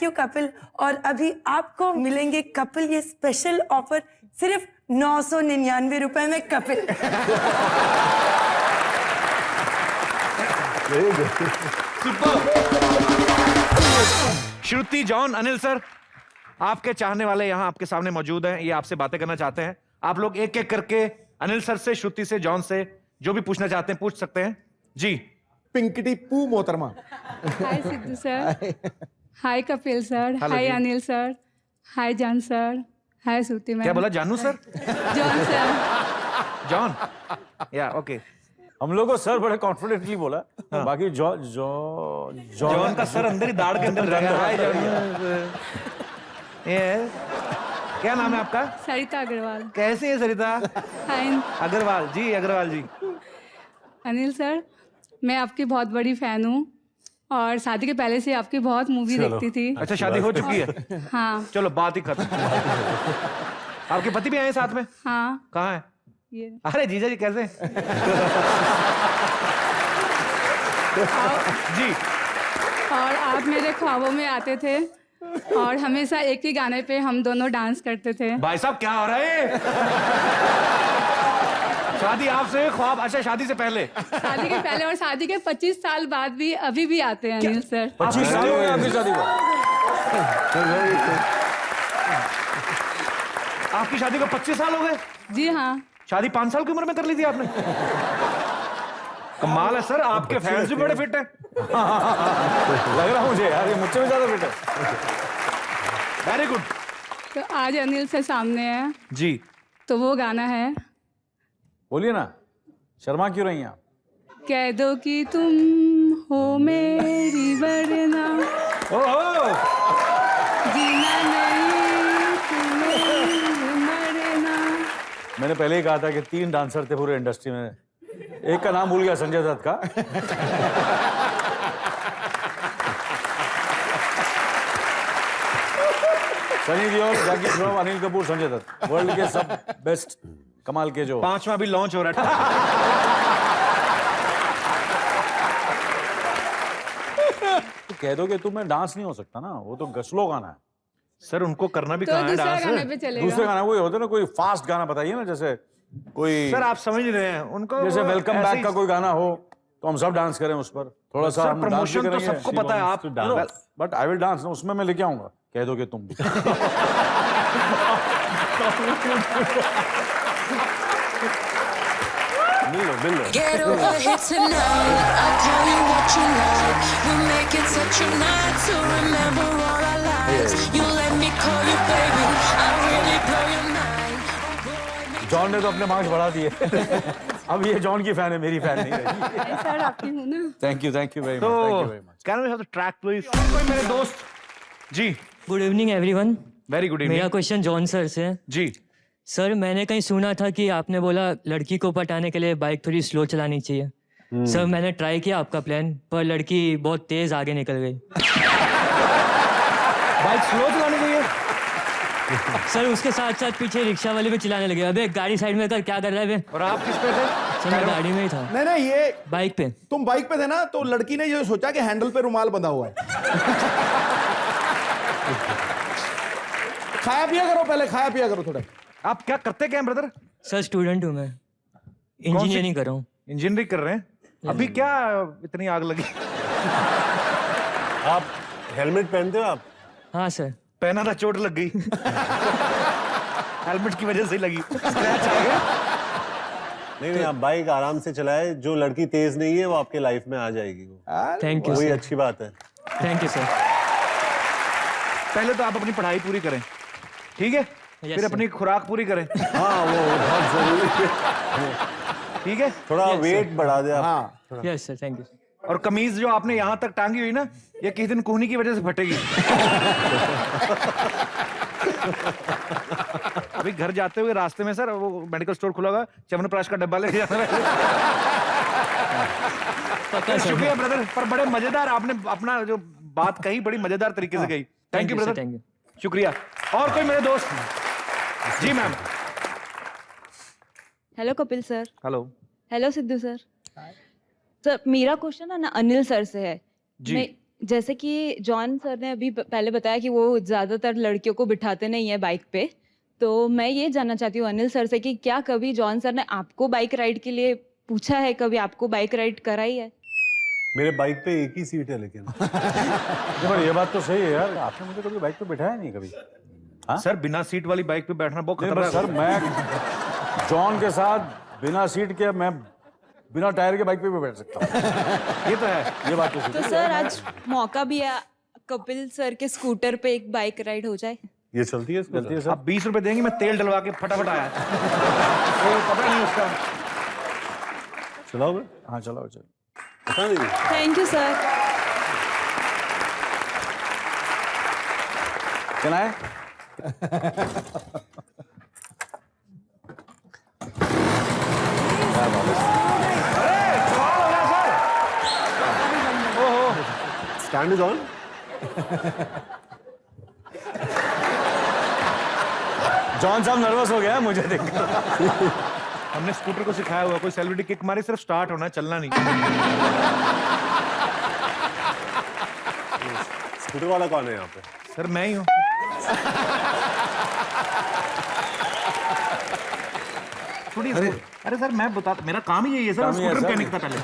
Speaker 5: you Kapil. और अभी आपको मिलेंगे कपिल, ये स्पेशल ऑफर सिर्फ 999 रुपए में कपिल।
Speaker 1: श्रुति, जॉन, अनिल सर, आपके चाहने वाले यहाँ आपके सामने मौजूद हैं। ये आपसे बातें करना चाहते हैं। आप लोग एक एक करके अनिल सर से, श्रुति से, जॉन से जो भी पूछना चाहते हैं पूछ सकते हैं। जी
Speaker 2: पिंकटी पू मोहतरमा।
Speaker 7: हाय सिद्धू सर, हाय कपिल सर,
Speaker 1: हेलो
Speaker 7: हाय
Speaker 1: जी।
Speaker 7: अनिल सर, हाय जॉन सर, हाय श्रुति मैम।
Speaker 1: क्या बोला जानू सर?
Speaker 7: John sir.
Speaker 1: जॉन या ओके।
Speaker 4: हम लोग को सर बड़े कॉन्फिडेंटली बोला, बाकी
Speaker 1: जॉन का सर अंदर ही दाढ़ के अंदर रहेगा। हाय जॉन। ये क्या नाम है आपका?
Speaker 7: सरिता अग्रवाल।
Speaker 1: कैसे है सरिता?
Speaker 7: हाय
Speaker 1: अग्रवाल जी, अग्रवाल जी।
Speaker 7: अनिल सर, मैं आपकी बहुत बड़ी फैन हूँ और शादी के पहले से आपकी बहुत मूवी देखती थी।
Speaker 1: अच्छा शादी हो चुकी है?
Speaker 7: हाँ
Speaker 1: चलो बात ही खत्म। आपके पति भी आए साथ में?
Speaker 7: हाँ।
Speaker 1: कहाँ है?
Speaker 7: ये
Speaker 1: अरे जीजा जी कैसे? जी
Speaker 7: और आप मेरे ख्वाबों में आते थे और हमेशा एक ही गाने पे हम दोनों डांस करते थे।
Speaker 1: भाई साहब क्या हो रहा है? शादी आपसे ख्वाब? अच्छा शादी से पहले?
Speaker 7: शादी के पहले और शादी के 25 साल बाद भी अभी भी आते हैं अनिल सर।
Speaker 4: 25 साल हो गए आपकी शादी को?
Speaker 1: आपकी शादी को 25 साल हो गए?
Speaker 7: जी हाँ।
Speaker 1: शादी 5 साल की उम्र में कर ली थी आपने? कमाल है सर, आपके फैंस भी बड़े फिट हैं।
Speaker 4: लग रहा मुझे यार, ये मुझसे भी ज्यादा फिट है।
Speaker 1: Very good.
Speaker 7: तो आज अनिल सर सामने है
Speaker 1: जी
Speaker 7: तो वो गाना है,
Speaker 4: बोलिए ना, शर्मा क्यों रही हैं आप?
Speaker 7: कह दो कि तुम हो मेरी वरना
Speaker 1: ओहो
Speaker 7: जीना नहीं तुम्हें मरना।
Speaker 4: मैंने पहले ही कहा था कि 3 डांसर थे पूरे इंडस्ट्री में, एक का नाम भूल गया, संजय दत्त का। सनी देओल, जैकी श्रॉफ, अनिल कपूर, संजय दत्त, वर्ल्ड के सब बेस्ट कमाल के जो
Speaker 1: 5वां भी लॉन्च हो रहा है।
Speaker 4: तो कह दो कि तुम्हें डांस नहीं हो सकता ना, वो तो गस्लो गाना है।
Speaker 1: सर उनको करना भी
Speaker 7: तो
Speaker 1: कहाँ है
Speaker 7: दूसरा गाने
Speaker 1: डांस?
Speaker 7: पे चलेगा।
Speaker 4: दूसरे गाना कोई होता है ना, कोई फास्ट गाना बताइए ना, जैसे कोई
Speaker 1: सर आप समझ रहे हैं उनको,
Speaker 4: जैसे
Speaker 1: वो
Speaker 4: वेलकम
Speaker 1: ऐसे
Speaker 4: बैक
Speaker 1: ही-
Speaker 4: का कोई गाना हो तो हम सब डांस करें उस पर, थोड़ा सा
Speaker 1: सर
Speaker 4: हम डांस भी
Speaker 1: प्रमोशन तो
Speaker 4: करेंगे।
Speaker 1: सबको पता है आप।
Speaker 4: बट आई विल डांस, उसमें मैं लेके आऊंगा, कह दो कि तुम भी।
Speaker 3: मिल लो
Speaker 8: Get over here tonight. I'll call you what you like. We'll make it such a night to remember all our lives. You let me call you baby. I'll really blow your mind. Oh boy,
Speaker 4: John ने तो अपने marks बढ़ा दिए। अब ये John की fan है, मेरी फैन नहीं रही।
Speaker 7: सर आपकी हूँ ना।
Speaker 4: थैंक यू वेरी मच,
Speaker 1: तो
Speaker 4: thank you very much.
Speaker 1: Can we have the track please? कोई मेरे दोस्त जी।
Speaker 9: Good evening everyone.
Speaker 1: Very good
Speaker 9: मेरा
Speaker 1: इवनिंग
Speaker 9: क्वेश्चन जॉन सर से है।
Speaker 1: जी।
Speaker 9: सर मैंने कहीं सुना था कि आपने बोला लड़की को पटाने के लिए बाइक थोड़ी स्लो चलानी चाहिए। सर मैंने ट्राई किया आपका प्लान, पर लड़की बहुत तेज आगे निकल गई।
Speaker 1: बाइक स्लो चलानी चाहिए?
Speaker 9: सर उसके साथ साथ पीछे रिक्शा वाले भी चिल्लाने लगे, अबे गाड़ी साइड में कर, क्या कर रहा है बे?
Speaker 1: और आप किस पे थे?
Speaker 9: सर मैं गाड़ी में ही था,
Speaker 2: नहीं नहीं, ये
Speaker 9: बाइक पे।
Speaker 2: तुम बाइक पे थे ना, तो लड़की ने ये सोचा कि हैंडल पे रुमाल बंधा हुआ है। खाया पिया करो, पहले खाया पिया करो थोड़ा।
Speaker 1: आप क्या करते क्या हैं ब्रदर?
Speaker 9: सर स्टूडेंट हूँ मैं, इंजीनियरिंग कर रहा हूँ।
Speaker 1: इंजीनियरिंग कर रहे हैं? अभी क्या इतनी आग लगी?
Speaker 3: आप हेलमेट पहनते हो आप?
Speaker 9: हाँ सर।
Speaker 1: पहना था, चोट लग गई। हेलमेट की वजह से ही लगी। स्क्रैच आ गया।
Speaker 3: नहीं आप बाइक आराम से चलाए, जो लड़की तेज नहीं है वो आपके लाइफ में आ जाएगी, वो
Speaker 9: थैंक यू
Speaker 3: वही
Speaker 9: सर।
Speaker 3: अच्छी बात है।
Speaker 9: Thank you sir.
Speaker 1: पहले तो आप अपनी पढ़ाई पूरी करें, ठीक है? फिर
Speaker 9: sir.
Speaker 1: अपनी खुराक पूरी करें,
Speaker 3: हाँ वो बहुत जरूरी है।
Speaker 1: ठीक है?
Speaker 3: थोड़ा वेट बढ़ा दे आप।
Speaker 2: हाँ
Speaker 9: यस सर, थैंक यू।
Speaker 1: और कमीज जो आपने यहाँ तक टांगी हुई ना, ये किसी दिन कोहनी की वजह से फटेगी। अभी घर जाते हुए रास्ते में सर वो मेडिकल स्टोर खुला होगा, च्यवनप्राश का डब्बा लेके जाना है।
Speaker 9: पक्का सर।
Speaker 1: शुक्रिया ब्रदर, पर बड़े मजेदार आपने अपना जो बात कही, बड़ी मजेदार तरीके से कही। Thank you
Speaker 9: sir,
Speaker 1: brother,
Speaker 9: thank you.
Speaker 1: शुक्रिया। और कोई मेरे दोस्त? जी ma'am.
Speaker 10: Hello Kapil sir.
Speaker 1: Hello
Speaker 10: hello Sidhu sir. Sir मेरा क्वेश्चन है ना अनिल सर से है।
Speaker 1: जी।
Speaker 10: जैसे कि जॉन सर ने अभी पहले बताया कि वो ज़्यादातर लड़कियों को बिठाते नहीं है बाइक पे, तो मैं ये जानना चाहती हूँ अनिल सर से कि क्या कभी जॉन सर ने आपको बाइक राइड के लिए पूछा है, कभी आपको बाइक राइड कराई है?
Speaker 3: मेरे बाइक पे एक ही सीट है लेकिन।
Speaker 4: पर ये बात तो सही है यार, आपने मुझे कभी बाइक पे बिठाया नहीं कभी। हाँ?
Speaker 1: सर, बिना सीट वाली बाइक पे बैठना बहुत
Speaker 4: नहीं,
Speaker 1: खतरनाक
Speaker 4: सर मैं जॉन के साथ बिना सीट के मैं बिना टायर के बाइक पे भी बैठ सकता हूँ।
Speaker 1: ये तो है।
Speaker 4: ये बात तो
Speaker 10: तो
Speaker 4: सही
Speaker 10: सर आज मौका भी है, कपिल सर के स्कूटर पे एक बाइक राइड हो जाए।
Speaker 3: ये चलती है
Speaker 4: चलती है सर।
Speaker 1: आप 20 रुपए देंगे, मैं तेल डलवा के फटाफट आया। तो पता नहीं उसका।
Speaker 3: चलाओ मैं
Speaker 4: हाँ चलो चलो।
Speaker 3: पता नहीं।
Speaker 10: Thank you sir.
Speaker 4: Can I?
Speaker 3: Stand is on.
Speaker 4: John साहब नर्वस हो गया मुझे देखकर।
Speaker 1: हमने स्कूटर को सिखाया हुआ, कोई सेलिब्रिटी किक मारी, सिर्फ स्टार्ट होना है, चलना नहीं।
Speaker 3: स्कूटर वाला कौन है यहाँ पे?
Speaker 1: सर मैं ही हूँ। थोड़ी अरे सर मैं बता, मेरा काम ही यही है सर,
Speaker 4: काम ही है
Speaker 1: स्कूटर
Speaker 4: सर।
Speaker 1: मैकेनिक था पहले।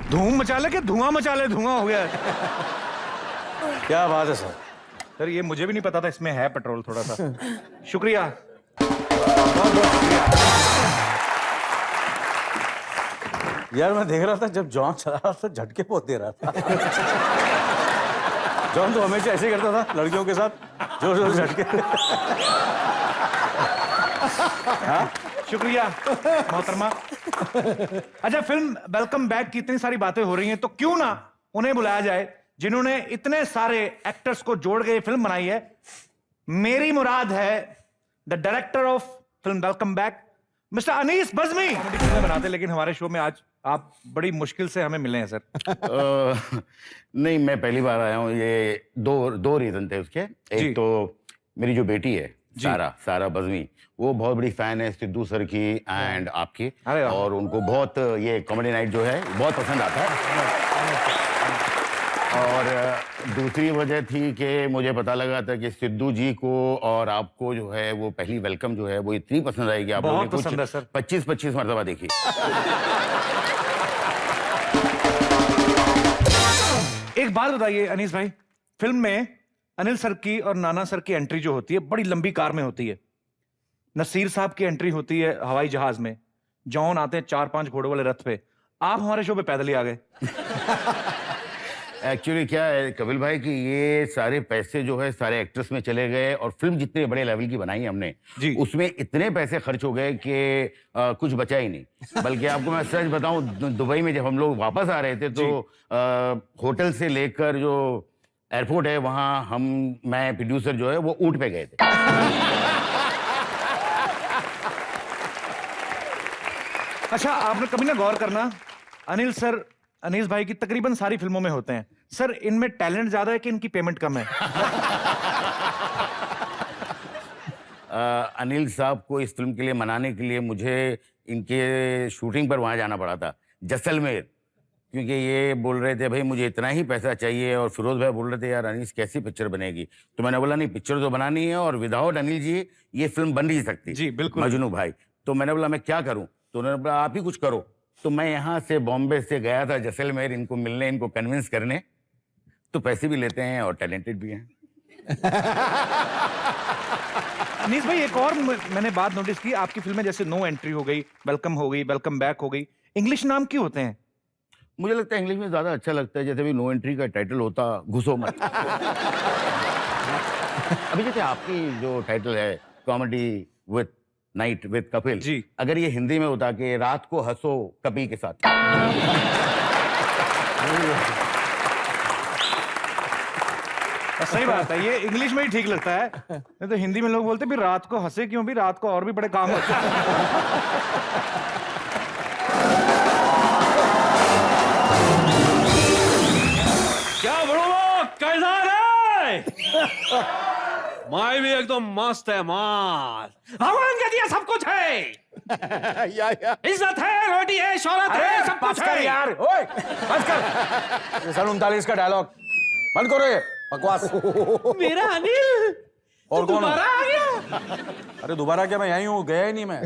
Speaker 1: धूम मचा ले कि धुआं मचा ले, धुआं हो गया।
Speaker 4: क्या बात है सर।
Speaker 1: सर ये मुझे भी नहीं पता था इसमें है पेट्रोल थोड़ा सा। शुक्रिया, बहुत बहुत शुक्रिया।
Speaker 4: यार मैं देख रहा था जब जॉन चला रहा था झटके बहुत दे रहा था। जॉन तो हमेशा ऐसे ही करता था लड़कियों के साथ, जोर जोर से झटके। हाँ?
Speaker 1: शुक्रिया मोहतरमा। अच्छा, फिल्म वेलकम बैक की इतनी सारी बातें हो रही हैं, तो क्यों ना उन्हें बुलाया जाए जिन्होंने इतने सारे एक्टर्स को जोड़ के ये फिल्म बनाई है। मेरी मुराद है the director of film welcome back, mister Anees Bazmee. फिल्में बनाते, लेकिन हमारे शो में आज आप बड़ी मुश्किल से हमें मिले हैं सर।
Speaker 11: नहीं, मैं पहली बार आया हूँ। ये दो रीजन थे उसके।
Speaker 1: जी।
Speaker 11: एक तो मेरी जो बेटी है सारा बज़मी, वो बहुत बड़ी फैन है सिद्धू सर की एंड आपकी,
Speaker 1: अरे वाह।
Speaker 11: और उनको बहुत ये कॉमेडी नाइट जो है बहुत पसंद आता है। और दूसरी वजह थी कि मुझे पता लगा था कि सिद्धू जी को और आपको जो है वो पहली वेलकम जो है वो इतनी पसंद आएगी। आप लोगों ने
Speaker 1: बहुत पसंद है सर।
Speaker 11: 25 मरतबा देखी।
Speaker 1: एक बात बताइए अनीस भाई, फिल्म में अनिल सर की और नाना सर की एंट्री जो होती है बड़ी लंबी कार में होती है, नसीर साहब की एंट्री होती है हवाई जहाज में, जॉन आते हैं 4-5 घोड़े वाले रथ पे, आप हमारे शो पे पैदल ही आ गए।
Speaker 11: एक्चुअली क्या है कपिल भाई कि ये सारे पैसे जो है सारे एक्ट्रेस में चले गए, और फिल्म जितने बड़े लेवल की बनाई हमने
Speaker 1: जी।
Speaker 11: उसमें इतने पैसे खर्च हो गए कि कुछ बचा ही नहीं। बल्कि आपको मैं सच बताऊं, दुबई में जब हम लोग वापस आ रहे थे तो होटल से लेकर जो एयरपोर्ट है वहां मैं प्रोड्यूसर जो है वो ऊंट पे गए थे।
Speaker 1: अच्छा, आपने कभी ना गौर करना, अनिल सर अनीस भाई की तकरीबन सारी फिल्मों में होते हैं। सर इनमें टैलेंट ज्यादा है कि इनकी पेमेंट कम है?
Speaker 11: अनिल साहब को इस फिल्म के लिए मनाने के लिए मुझे इनके शूटिंग पर वहां जाना पड़ा था, जैसलमेर, क्योंकि ये बोल रहे थे भाई मुझे इतना ही पैसा चाहिए, और फिरोज भाई बोल रहे थे यार अनीस कैसी पिक्चर बनेगी। तो मैंने बोला नहीं, पिक्चर तो बनानी है और विदाउट अनिल जी ये फिल्म बन नहीं सकती।
Speaker 1: जी बिल्कुल
Speaker 11: मजनू भाई। तो मैंने बोला मैं क्या करूं, तो उन्होंने बोला आप ही कुछ करो। तो मैं यहाँ से बॉम्बे से गया था जैसलमेर इनको मिलने, इनको कन्विंस करने। तो पैसे भी लेते हैं और टैलेंटेड भी हैं।
Speaker 1: अनीस भाई एक और मैंने बात नोटिस की, आपकी फिल्में जैसे नो एंट्री हो गई, वेलकम हो गई, वेलकम बैक हो गई, इंग्लिश नाम क्यों होते हैं?
Speaker 11: मुझे लगता है इंग्लिश में ज्यादा अच्छा लगता है। जैसे भी नो एंट्री का टाइटल होता घुसो मत। अभी जैसे आपकी जो टाइटल है comedy with night with Kapil
Speaker 1: ji,
Speaker 11: अगर ये हिंदी में होता कि रात को हंसो कपिल के साथ।
Speaker 1: सही बात है, ये इंग्लिश में ही ठीक लगता है। नहीं तो हिंदी में लोग बोलते भी रात को हंसे क्यों, भी रात को और भी बड़े काम होते हैं।
Speaker 12: क्या बोलो, कैसा है? माल भी एकदम मस्त है, माल हमारे दिया सब कुछ है।
Speaker 2: या
Speaker 12: इज्जत है, रोटी है, शोहरत है, सब कुछ है
Speaker 4: यार। ओए बस कर। ये सन 39 का डायलॉग बंद करो, ये बकवास।
Speaker 12: मेरा अनिल
Speaker 4: और कौन
Speaker 12: दोबारा आ गया?
Speaker 4: अरे दोबारा क्या, मैं यहीं हूँ, गया ही नहीं मैं।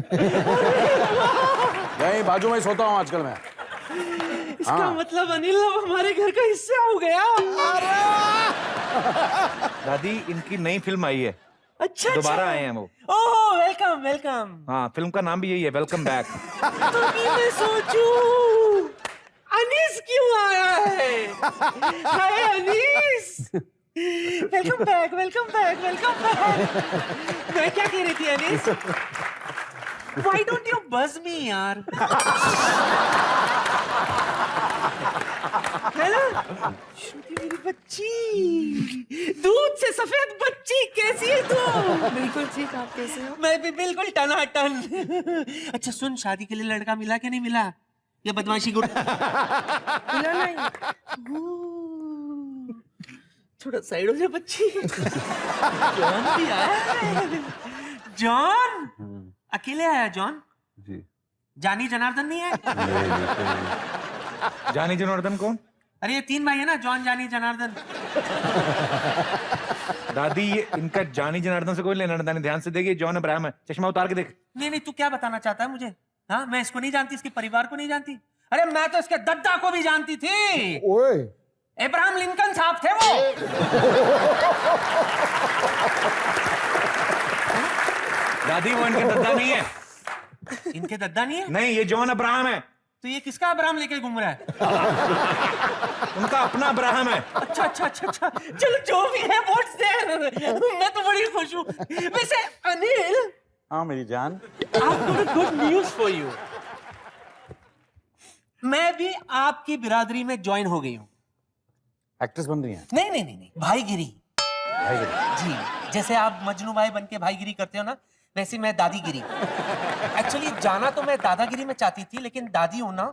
Speaker 4: यहीं बाजू में ही सोता हूँ आजकल मैं।
Speaker 12: इसका मतलब अनिल अब हमारे घर का हिस्सा हो गया।
Speaker 1: दादी इनकी नई फिल्म आई है,
Speaker 12: अच्छा
Speaker 1: दोबारा आए हैं वो।
Speaker 12: ओह वेलकम वेलकम।
Speaker 1: हाँ, फिल्म का नाम भी यही है, वेलकम बैक।
Speaker 12: तभी मैं सोचूं अनीस क्यों आया है। Hi Anees, welcome back welcome back welcome back. मैं क्या कह रही थी Anees, why don't you buzz me यार। है ना श्रुति मेरी बच्ची, दूध से सफेद बच्ची, कैसी है तू?
Speaker 5: बिल्कुल ठीक, आप कैसे हो?
Speaker 12: मैं भी बिल्कुल टनाटन। अच्छा सुन, शादी के लिए लड़का मिला कि नहीं मिला? ये बदमाशी को
Speaker 5: मिला नहीं।
Speaker 12: थोड़ा साइड हो जा बच्ची। जॉन भी आया है। जॉन अकेले आया? जॉन
Speaker 3: जी।
Speaker 12: जानी जनार्दन नहीं है?
Speaker 1: जानी जनार्दन कौन?
Speaker 12: अरे ये 3 भाई है ना, जॉन जानी जनार्दन।
Speaker 1: दादी ये इनका जानी जनार्दन से कोई लेना देना, ध्यान से देखिए, जॉन अब्राहम है, चश्मा उतार के देख।
Speaker 12: नहीं नहीं, तू क्या बताना चाहता है मुझे? हाँ, मैं इसको नहीं जानती, इसके परिवार को नहीं जानती। अरे मैं तो इसके दद्दा को भी जानती थी।
Speaker 2: ओए
Speaker 12: इब्राहिम लिंकन साहब थे वो।
Speaker 1: दादी वो इनके दद्दा नहीं है।
Speaker 12: इनके दद्दा नहीं है?
Speaker 1: नहीं, ये जॉन अब्राहम है।
Speaker 12: तो ये किसका अब्राहम लेके घूम रहा है?
Speaker 1: उनका अपना अब्राहम है।
Speaker 12: अच्छा अच्छा अच्छा अच्छा, चलो जो भी है व्हाट्स देयर, मैं तो बड़ी खुश हूँ। वैसे अनिल,
Speaker 4: हाँ मेरी जान,
Speaker 12: I've got good news for you. मैं भी आपकी बिरादरी में ज्वाइन हो गई हूँ।
Speaker 4: एक्ट्रेस बन रही है?
Speaker 12: नहीं नहीं नहीं नहीं, भाईगिरी। जी, जैसे आप मजनू भाई बन के भाईगिरी करते हो ना, वैसे मैं दादीगिरी। एक्चुअली जाना तो मैं दादागिरी में चाहती थी, लेकिन दादी हूं ना,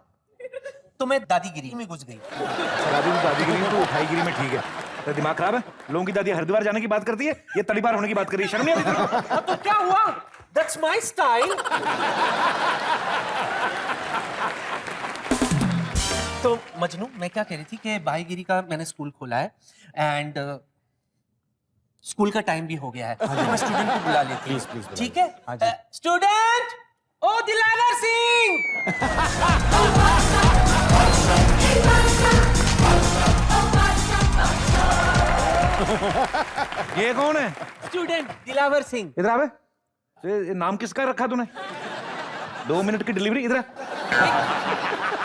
Speaker 12: तो मैं दादीगिरी में घुस गई।
Speaker 1: दादी तो दादीगिरी में, तो उठाईगिरी में ठीक है। तो दिमाग खराब है? लोगों की दादी हरिद्वार जाने की बात करती है, ये तड़ीपार होने की बात कर रही है, शर्म नहीं आती?
Speaker 12: तो क्या हुआ? That's my style. तो मजनू, मैं क्या कह रही थी कि भाईगिरी का मैंने स्कूल खोला है, एंड स्कूल का टाइम भी हो गया है, तो मैं स्टूडेंट को बुला लेती हूँ।
Speaker 4: प्लीज
Speaker 12: ठीक है? स्टूडेंट, ओ दिलावर सिंह।
Speaker 1: ये कौन है?
Speaker 12: स्टूडेंट दिलावर सिंह।
Speaker 1: इधर आवे। ये नाम किसका रखा तूने? 2 मिनट की डिलीवरी, इधर।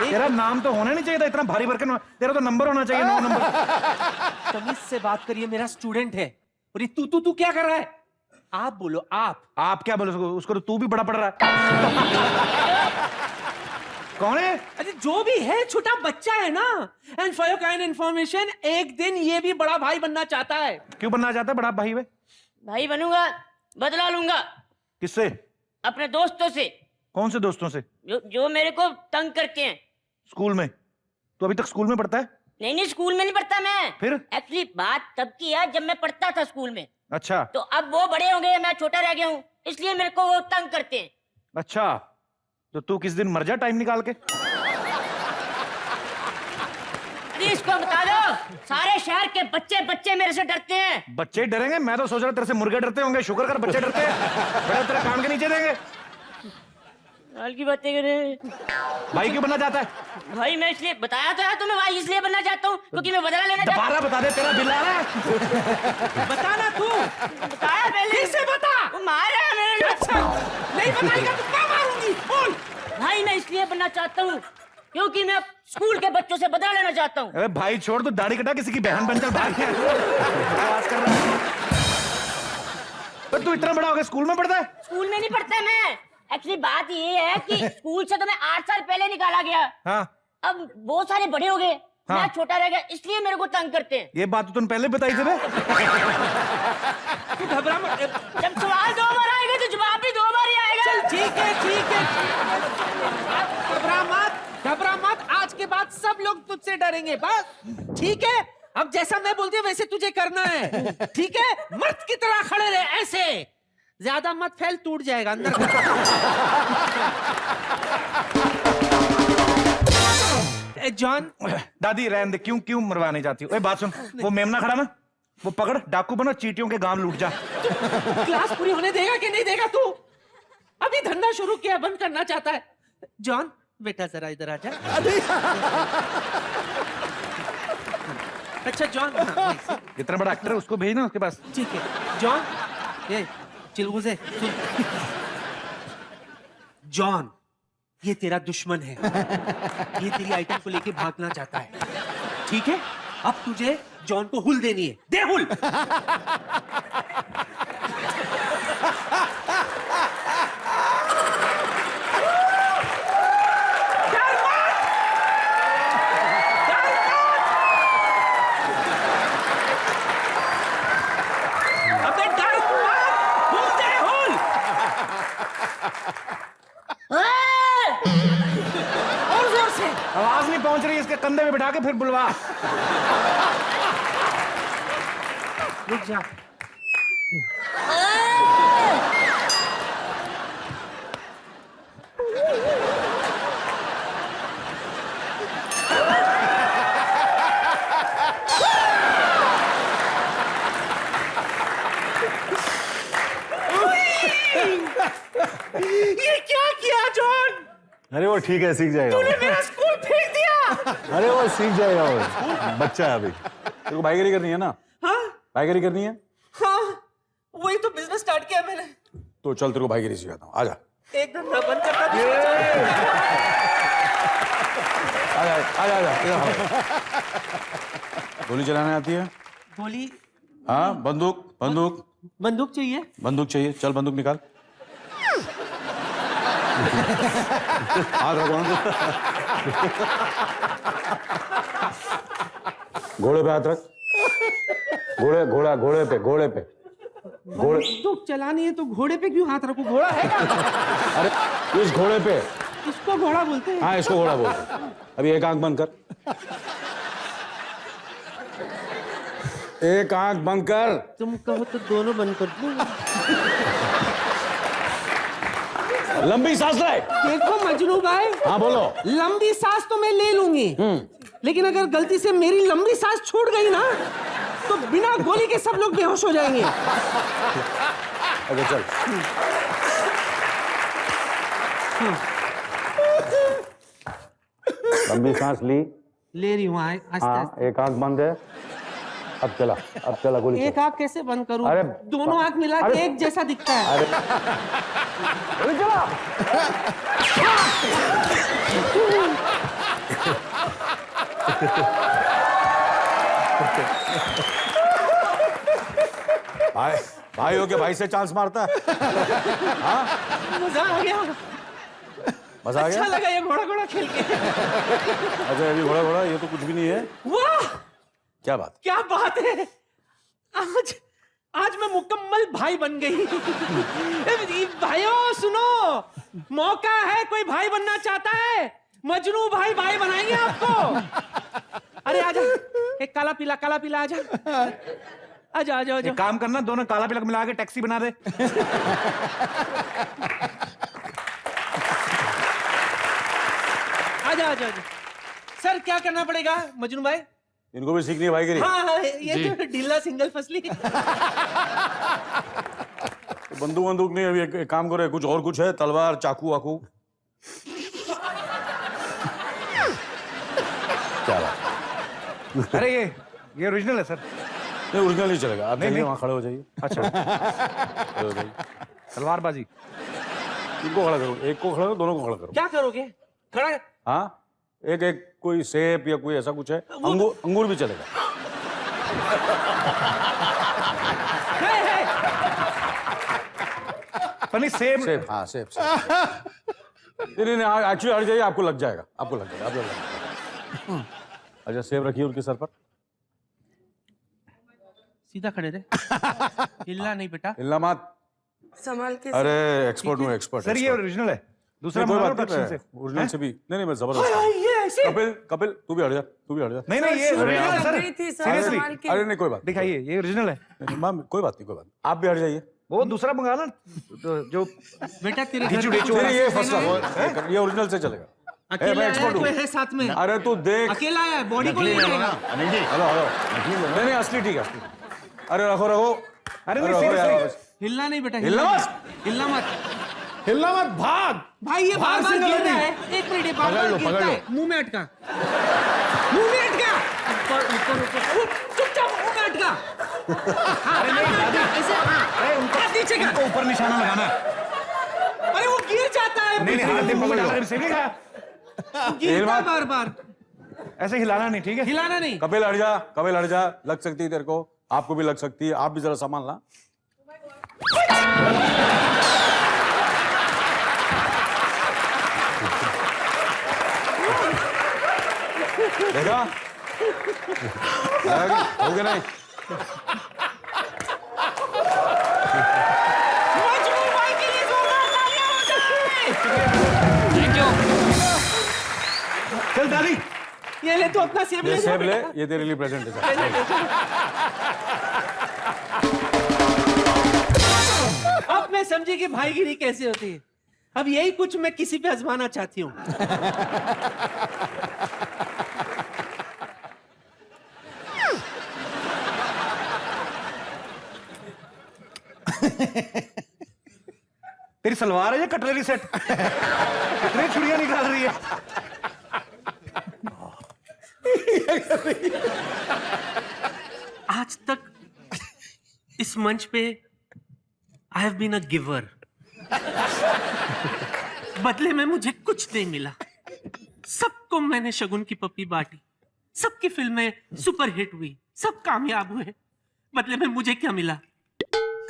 Speaker 1: तेरा नाम तो होना नहीं चाहिए था इतना भारी भरकम, तेरा तो नंबर होना चाहिए, 9 नंबर।
Speaker 12: तमीज से बात करिए, मेरा स्टूडेंट है। और ये तू क्या कर रहा है? आप बोलो, आप
Speaker 1: क्या बोलो उसको? तो तू भी बड़ा पड़ रहा है। कौन है?
Speaker 12: अरे जो भी है, छोटा बच्चा है ना। And for your kind information, एक दिन ये भी बड़ा भाई बनना चाहता है।
Speaker 1: क्यों बनना चाहता है बड़ा भाई? वे
Speaker 13: भाई बनूंगा, बदला लूंगा।
Speaker 1: किससे?
Speaker 13: अपने दोस्तों से।
Speaker 1: कौन से दोस्तों से?
Speaker 13: जो मेरे को तंग करते हैं।
Speaker 1: स्कूल में? तो अभी तक स्कूल में पढ़ता है?
Speaker 13: नहीं, स्कूल में नहीं पढ़ता मैं।
Speaker 1: फिर?
Speaker 13: एक्चुअली बात तब की है जब मैं पढ़ता था स्कूल में।
Speaker 1: अच्छा।
Speaker 13: तो अब वो बड़े हो गए, मैं छोटा रह गया हूँ, इसलिए मेरे को वो तंग करते हैं।
Speaker 1: अच्छा, तो तू किस दिन मर जा टाइम निकाल के।
Speaker 13: अरे इसको बता दो, सारे शहर के बच्चे मेरे से डरते हैं।
Speaker 1: बच्चे डरेंगे? मैं तो सोच रहा तेरे से मुर्गे डरते होंगे, शुक्र कर बच्चे डरते हैं। बड़े तेरे कान के नीचे देंगे।
Speaker 13: हाल की बातें कर रहे हैं।
Speaker 1: भाई क्यों बनना चाहता है?
Speaker 13: भाई मैं इसलिए बताया तो है तुम्हें, भाई इसलिए बनना चाहता हूँ क्योंकि मैं बदला लेना चाहता हूँ।
Speaker 1: दोबारा बता दे, तेरा बिल आ रहा है।
Speaker 12: बताना तू।
Speaker 13: बताया पहले।
Speaker 12: फिर से बता।
Speaker 13: वो मार रहा है मेरे।
Speaker 12: अच्छा, नहीं बताएगा तो क्या मारूंगी? बोल।
Speaker 13: भाई मैं इसलिए बनना चाहता हूँ क्योंकि मैं स्कूल के बच्चों से बदला लेना चाहता हूँ।
Speaker 1: अरे भाई छोड़, तू दाढ़ी कटा, किसी की बहन बन चल। भाई आवाज कर रहा है। तू इतना बड़ा हो गया, स्कूल में पढ़ता है?
Speaker 13: स्कूल में नहीं पढ़ता मैं। एक्चुअली बात ये है कि स्कूल से तो मैं 8 साल पहले निकाला गया।
Speaker 1: हाँ।
Speaker 13: अब बहुत सारे बड़े हो गए,
Speaker 1: हाँ।
Speaker 13: मैं छोटा रह गया, इसलिए मेरे को तंग करते हैं।
Speaker 1: ये बात तो तुमने पहले बताई थी।
Speaker 12: तू घबरा मत।
Speaker 13: जब सवाल 2 बार आएगा तो जवाब भी 2 बार ही आएगा।
Speaker 12: चल ठीक है। घबरा मत, आज के बाद सब लोग तुझसे डरेंगे, बस ठीक है? अब जैसा मैं बोलती हूँ वैसे तुझे करना है, ठीक है? मर्द की तरह खड़े रहे ऐसे। ज्यादा मत फैल, टूट जाएगा अंदर का। जॉन,
Speaker 1: दादी रहने दे, क्यों क्यों मरवाने जाती हो? बात सुन, वो मेमना खड़ा ना, वो पकड़, डाकू बनो, चींटियों के गांव लूट जा।
Speaker 12: क्लास पूरी होने देगा कि नहीं देगा तू? अभी धंधा शुरू किया, बंद करना चाहता है। जॉन बेटा जरा इधर आ जा। अच्छा जॉन,
Speaker 1: इतना बड़ा एक्टर है, उसको भेजना उसके पास।
Speaker 12: ठीक है जॉन, ये चिलगुज़े सुन। जॉन, ये तेरा दुश्मन है, ये तेरी आइटम को लेके भागना चाहता है, ठीक है? अब तुझे जॉन को हुल देनी है, दे हुल।
Speaker 1: आवाज नहीं पहुंच रही, इसके कंधे पे बिठा के फिर बुलवा।
Speaker 12: रुक जा। ये क्या किया जॉन?
Speaker 3: अरे वो ठीक है, सीख जाएगा।
Speaker 12: तूने मेरा स्कूल फेंक दिया।
Speaker 3: अरे वो सीख जाएगा, वो बच्चा है अभी।
Speaker 4: तेरे को भाईगिरी करनी है ना?
Speaker 12: हाँ
Speaker 4: भाईगिरी करनी है?
Speaker 12: हाँ, वही तो बिजनेस स्टार्ट किया मैंने।
Speaker 4: तो चल तेरे को भाईगिरी सिखाता हूँ, आजा।
Speaker 12: एक धंधा बंद करता था।
Speaker 4: आजा आजा आजा। गोली चलाने आती है?
Speaker 12: गोली?
Speaker 4: हाँ, बंदूक बंदूक
Speaker 12: बंदूक चाहिए?
Speaker 4: बंदूक चाहिए, चल बंदूक निकाल। हाथ रखो। घोड़े पे हाथ रख। घोड़े घोड़ा घोड़े पे घोड़े पे घोड़े।
Speaker 12: बंदूक चलानी है तो घोड़े पे क्यों हाथ रखो? घोड़ा है क्या?
Speaker 4: अरे इस घोड़े पे।
Speaker 12: इसको घोड़ा बोलते हैं?
Speaker 4: हाँ, इसको घोड़ा बोलते हैं। अभी एक आंख बंद कर। एक आंख बंद कर।
Speaker 12: तुम कहो तो दोनों बंद कर दूं।
Speaker 4: लंबी सांस ले।
Speaker 12: देखो मजनू भाई।
Speaker 4: हाँ बोलो।
Speaker 12: लंबी सांस तो मैं ले लूंगी, लेकिन अगर गलती से मेरी लंबी सांस छूट गई ना, तो बिना गोली के सब लोग बेहोश हो जाएंगे।
Speaker 4: अच्छा चल। लंबी सांस ली?
Speaker 12: ले रही हूँ आस्ते
Speaker 4: हाँ,
Speaker 12: आस्ते।
Speaker 4: एक आंख बंद है। अब चला गोली।
Speaker 12: एक आंख कैसे बंद करूं?
Speaker 4: अरे
Speaker 12: दोनों आंख मिला के एक जैसा दिखता है।
Speaker 4: अरे चला। भाई भाई हो के भाई से चांस मारता है। हाँ?
Speaker 12: मजा आ गया।
Speaker 4: मजा आ गया?
Speaker 12: अच्छा लगा ये घोड़ा घोड़ा खेल के।
Speaker 4: अच्छा अभी घोड़ा घोड़ा, ये तो कुछ भी नहीं है।
Speaker 12: वाह,
Speaker 4: क्या बात?
Speaker 12: क्या बात है। आज मैं मुकम्मल भाई बन गई। भाइयों सुनो, मौका है, कोई भाई बनना चाहता है? मजनू भाई बनाएंगे आपको। अरे आजा, एक काला पीला आजा। आजा आजा आजा।
Speaker 1: एक काम करना, दोनों काला पीला मिला के टैक्सी बना दे।
Speaker 12: आजा आजा आजा। सर क्या करना पड़ेगा मजनू भाई?
Speaker 4: इनको भी सीखनी है भाईगिरी?
Speaker 12: हाँ, ये जो ढीला सिंगल फसली।
Speaker 4: बंदूक नहीं, अभी एक काम करो, कुछ और कुछ है, तलवार चाकू वाकू। क्या बात?
Speaker 1: अरे ये ओरिजिनल है सर।
Speaker 4: नहीं ओरिजिनल नहीं चलेगा, आप
Speaker 1: नहीं,
Speaker 4: जाइए वहाँ खड़े हो जाइए।
Speaker 1: अच्छा।
Speaker 4: खड़े हो जाइए।
Speaker 1: तलवारबाजी।
Speaker 4: इनको खड़ा करो, एक को खड़ा करो, दोनों को खड़ा करो।
Speaker 12: क्या करोगे? खड़ा?
Speaker 4: हाँ, एक एक कोई सेब या कोई ऐसा कुछ है। अंगूर भी चलेगा।
Speaker 1: पनी सेब।
Speaker 4: हाँ सेब। नहीं एक्चुअली हट जाइए, आपको लग जाएगा। अच्छा सेब रखिए उनके सर पर।
Speaker 12: सीधा खड़े रहे। हिलना नहीं बेटा।
Speaker 4: हिलना मत।
Speaker 5: संभाल के।
Speaker 4: अरे एक्सपर्ट हूँ, एक्सपर्ट।
Speaker 1: सर ये ओरिजिनल है, दूसरा
Speaker 4: कोई बात
Speaker 1: नहीं
Speaker 4: नहीं, ओरिजिनल से भी नहीं मैं जबरदस्त। कपिल तू भी हट जा।
Speaker 1: नहीं ये ओरिजिनल सर, सीरियसली।
Speaker 4: अरे नहीं कोई बात,
Speaker 1: दिखाइए, ये ओरिजिनल है।
Speaker 4: मैम कोई बात नहीं, आप भी हट जाइए।
Speaker 1: वो दूसरा मंगा ना जो
Speaker 12: बेटा तेरे घर
Speaker 1: ढीचू
Speaker 12: पे
Speaker 1: ढीचू
Speaker 12: कुछ
Speaker 1: वाला।
Speaker 4: ये
Speaker 12: ऐसा
Speaker 4: फर्स्ट
Speaker 12: है?
Speaker 4: ये ओरिजिनल से चलेगा।
Speaker 12: अकेला
Speaker 4: मैं
Speaker 12: आया
Speaker 4: expert
Speaker 12: है,
Speaker 4: हूँ।
Speaker 12: कोई है साथ में?
Speaker 4: अरे तू देख,
Speaker 12: अकेला आया है, बॉडी को ले जाएगा।
Speaker 4: हेलो हेलो, नहीं नहीं असली ठीक है, असली। अरे रखो रखो,
Speaker 1: अरे
Speaker 4: रखो
Speaker 1: नहीं,
Speaker 4: यार।
Speaker 1: seriously।
Speaker 12: हिलना नहीं बेटा,
Speaker 4: हिलना मत।
Speaker 12: हिलना मत
Speaker 2: हिलना मत, भाग।
Speaker 12: भाई, ये बार बार गिरता है। एक मिनट, ये बार बार गिरता है। मुंह में अटका, मुंह में अटका, ऊपर ऊपर ऊपर, चुपचाप मुंह में अटका।
Speaker 1: अरे नहीं दादी,
Speaker 12: ऐसे,
Speaker 1: अरे
Speaker 12: हाथ नीचे कर।
Speaker 1: उनको ऊपर निशाना लगाना है।
Speaker 12: अरे वो गिर जाता है।
Speaker 1: नहीं नहीं, हाथ में पकड़ लो, इसे नहीं खाया।
Speaker 12: गिरता है बार बार,
Speaker 1: ऐसे हिलाना नहीं, ठीक है?
Speaker 12: हिलाना नहीं।
Speaker 4: कपिल हट जा, कपिल हट जा, लग सकती है तेरे को, आपको भी लग सकती है, आप भी जरा संभालना। देखा हो गया नहीं?
Speaker 12: मजबूर भाई के लिए जोरदार तालियां हो जाए।
Speaker 9: Thank you.
Speaker 1: चल दादी,
Speaker 12: ये ले तू अपना सेब ले
Speaker 4: ये
Speaker 12: जा
Speaker 4: सेब ले,
Speaker 12: बेटा।
Speaker 4: ये तेरे लिए प्रेजेंट है।
Speaker 12: अब मैं समझी कि भाईगिरी कैसे होती है। अब यही कुछ मैं किसी पे आजमाना चाहती हूँ।
Speaker 1: तेरी सलवार है या कटलरी सेट? कितनी छुरियां निकाल रही है?
Speaker 12: आज तक इस मंच पे I have been a giver. बदले में मुझे कुछ नहीं मिला। सबको मैंने शगुन की पप्पी बांटी, सबकी फिल्में सुपरहिट हुई, सब कामयाब हुए। बदले में मुझे क्या मिला?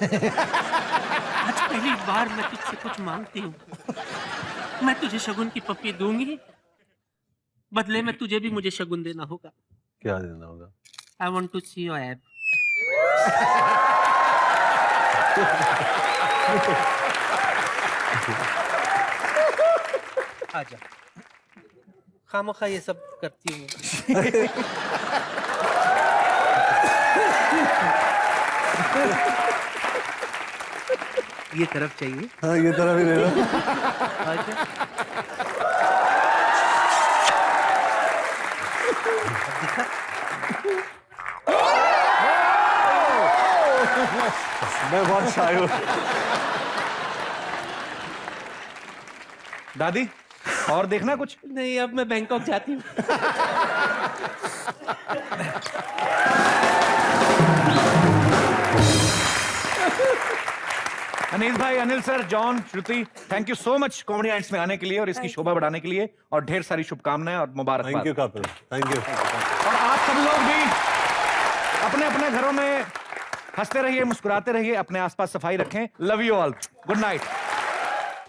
Speaker 12: आज पहली बार मैं तुझसे कुछ मांगती हूँ। मैं तुझे शगुन की पप्पी दूंगी, बदले में तुझे भी मुझे शगुन देना होगा।
Speaker 3: क्या देना होगा?
Speaker 12: I want to see your ab. आजा, खामोखा ये सब करती हूँ। ये तरफ चाहिए?
Speaker 3: हाँ, ये तरफ ही ले लो।
Speaker 12: आजा। दिखा?
Speaker 3: मैं बहुत शाय हूँ।
Speaker 1: दादी, और देखना कुछ?
Speaker 12: नहीं, अब मैं बैंकॉक जाती हूँ।
Speaker 1: अनिल भाई, Anil sir, John, Shruti, thank you so much comedy nights में आने के लिए और इसकी शोभा बढ़ाने के लिए, और ढेर सारी शुभकामनाएं और मुबारकबाद।
Speaker 3: Thank you Kapil, thank you.
Speaker 1: और आप सब लोग भी अपने अपने घरों में हंसते रहिए, मुस्कुराते रहिए, अपने आसपास सफाई रखें। Love you all, good night.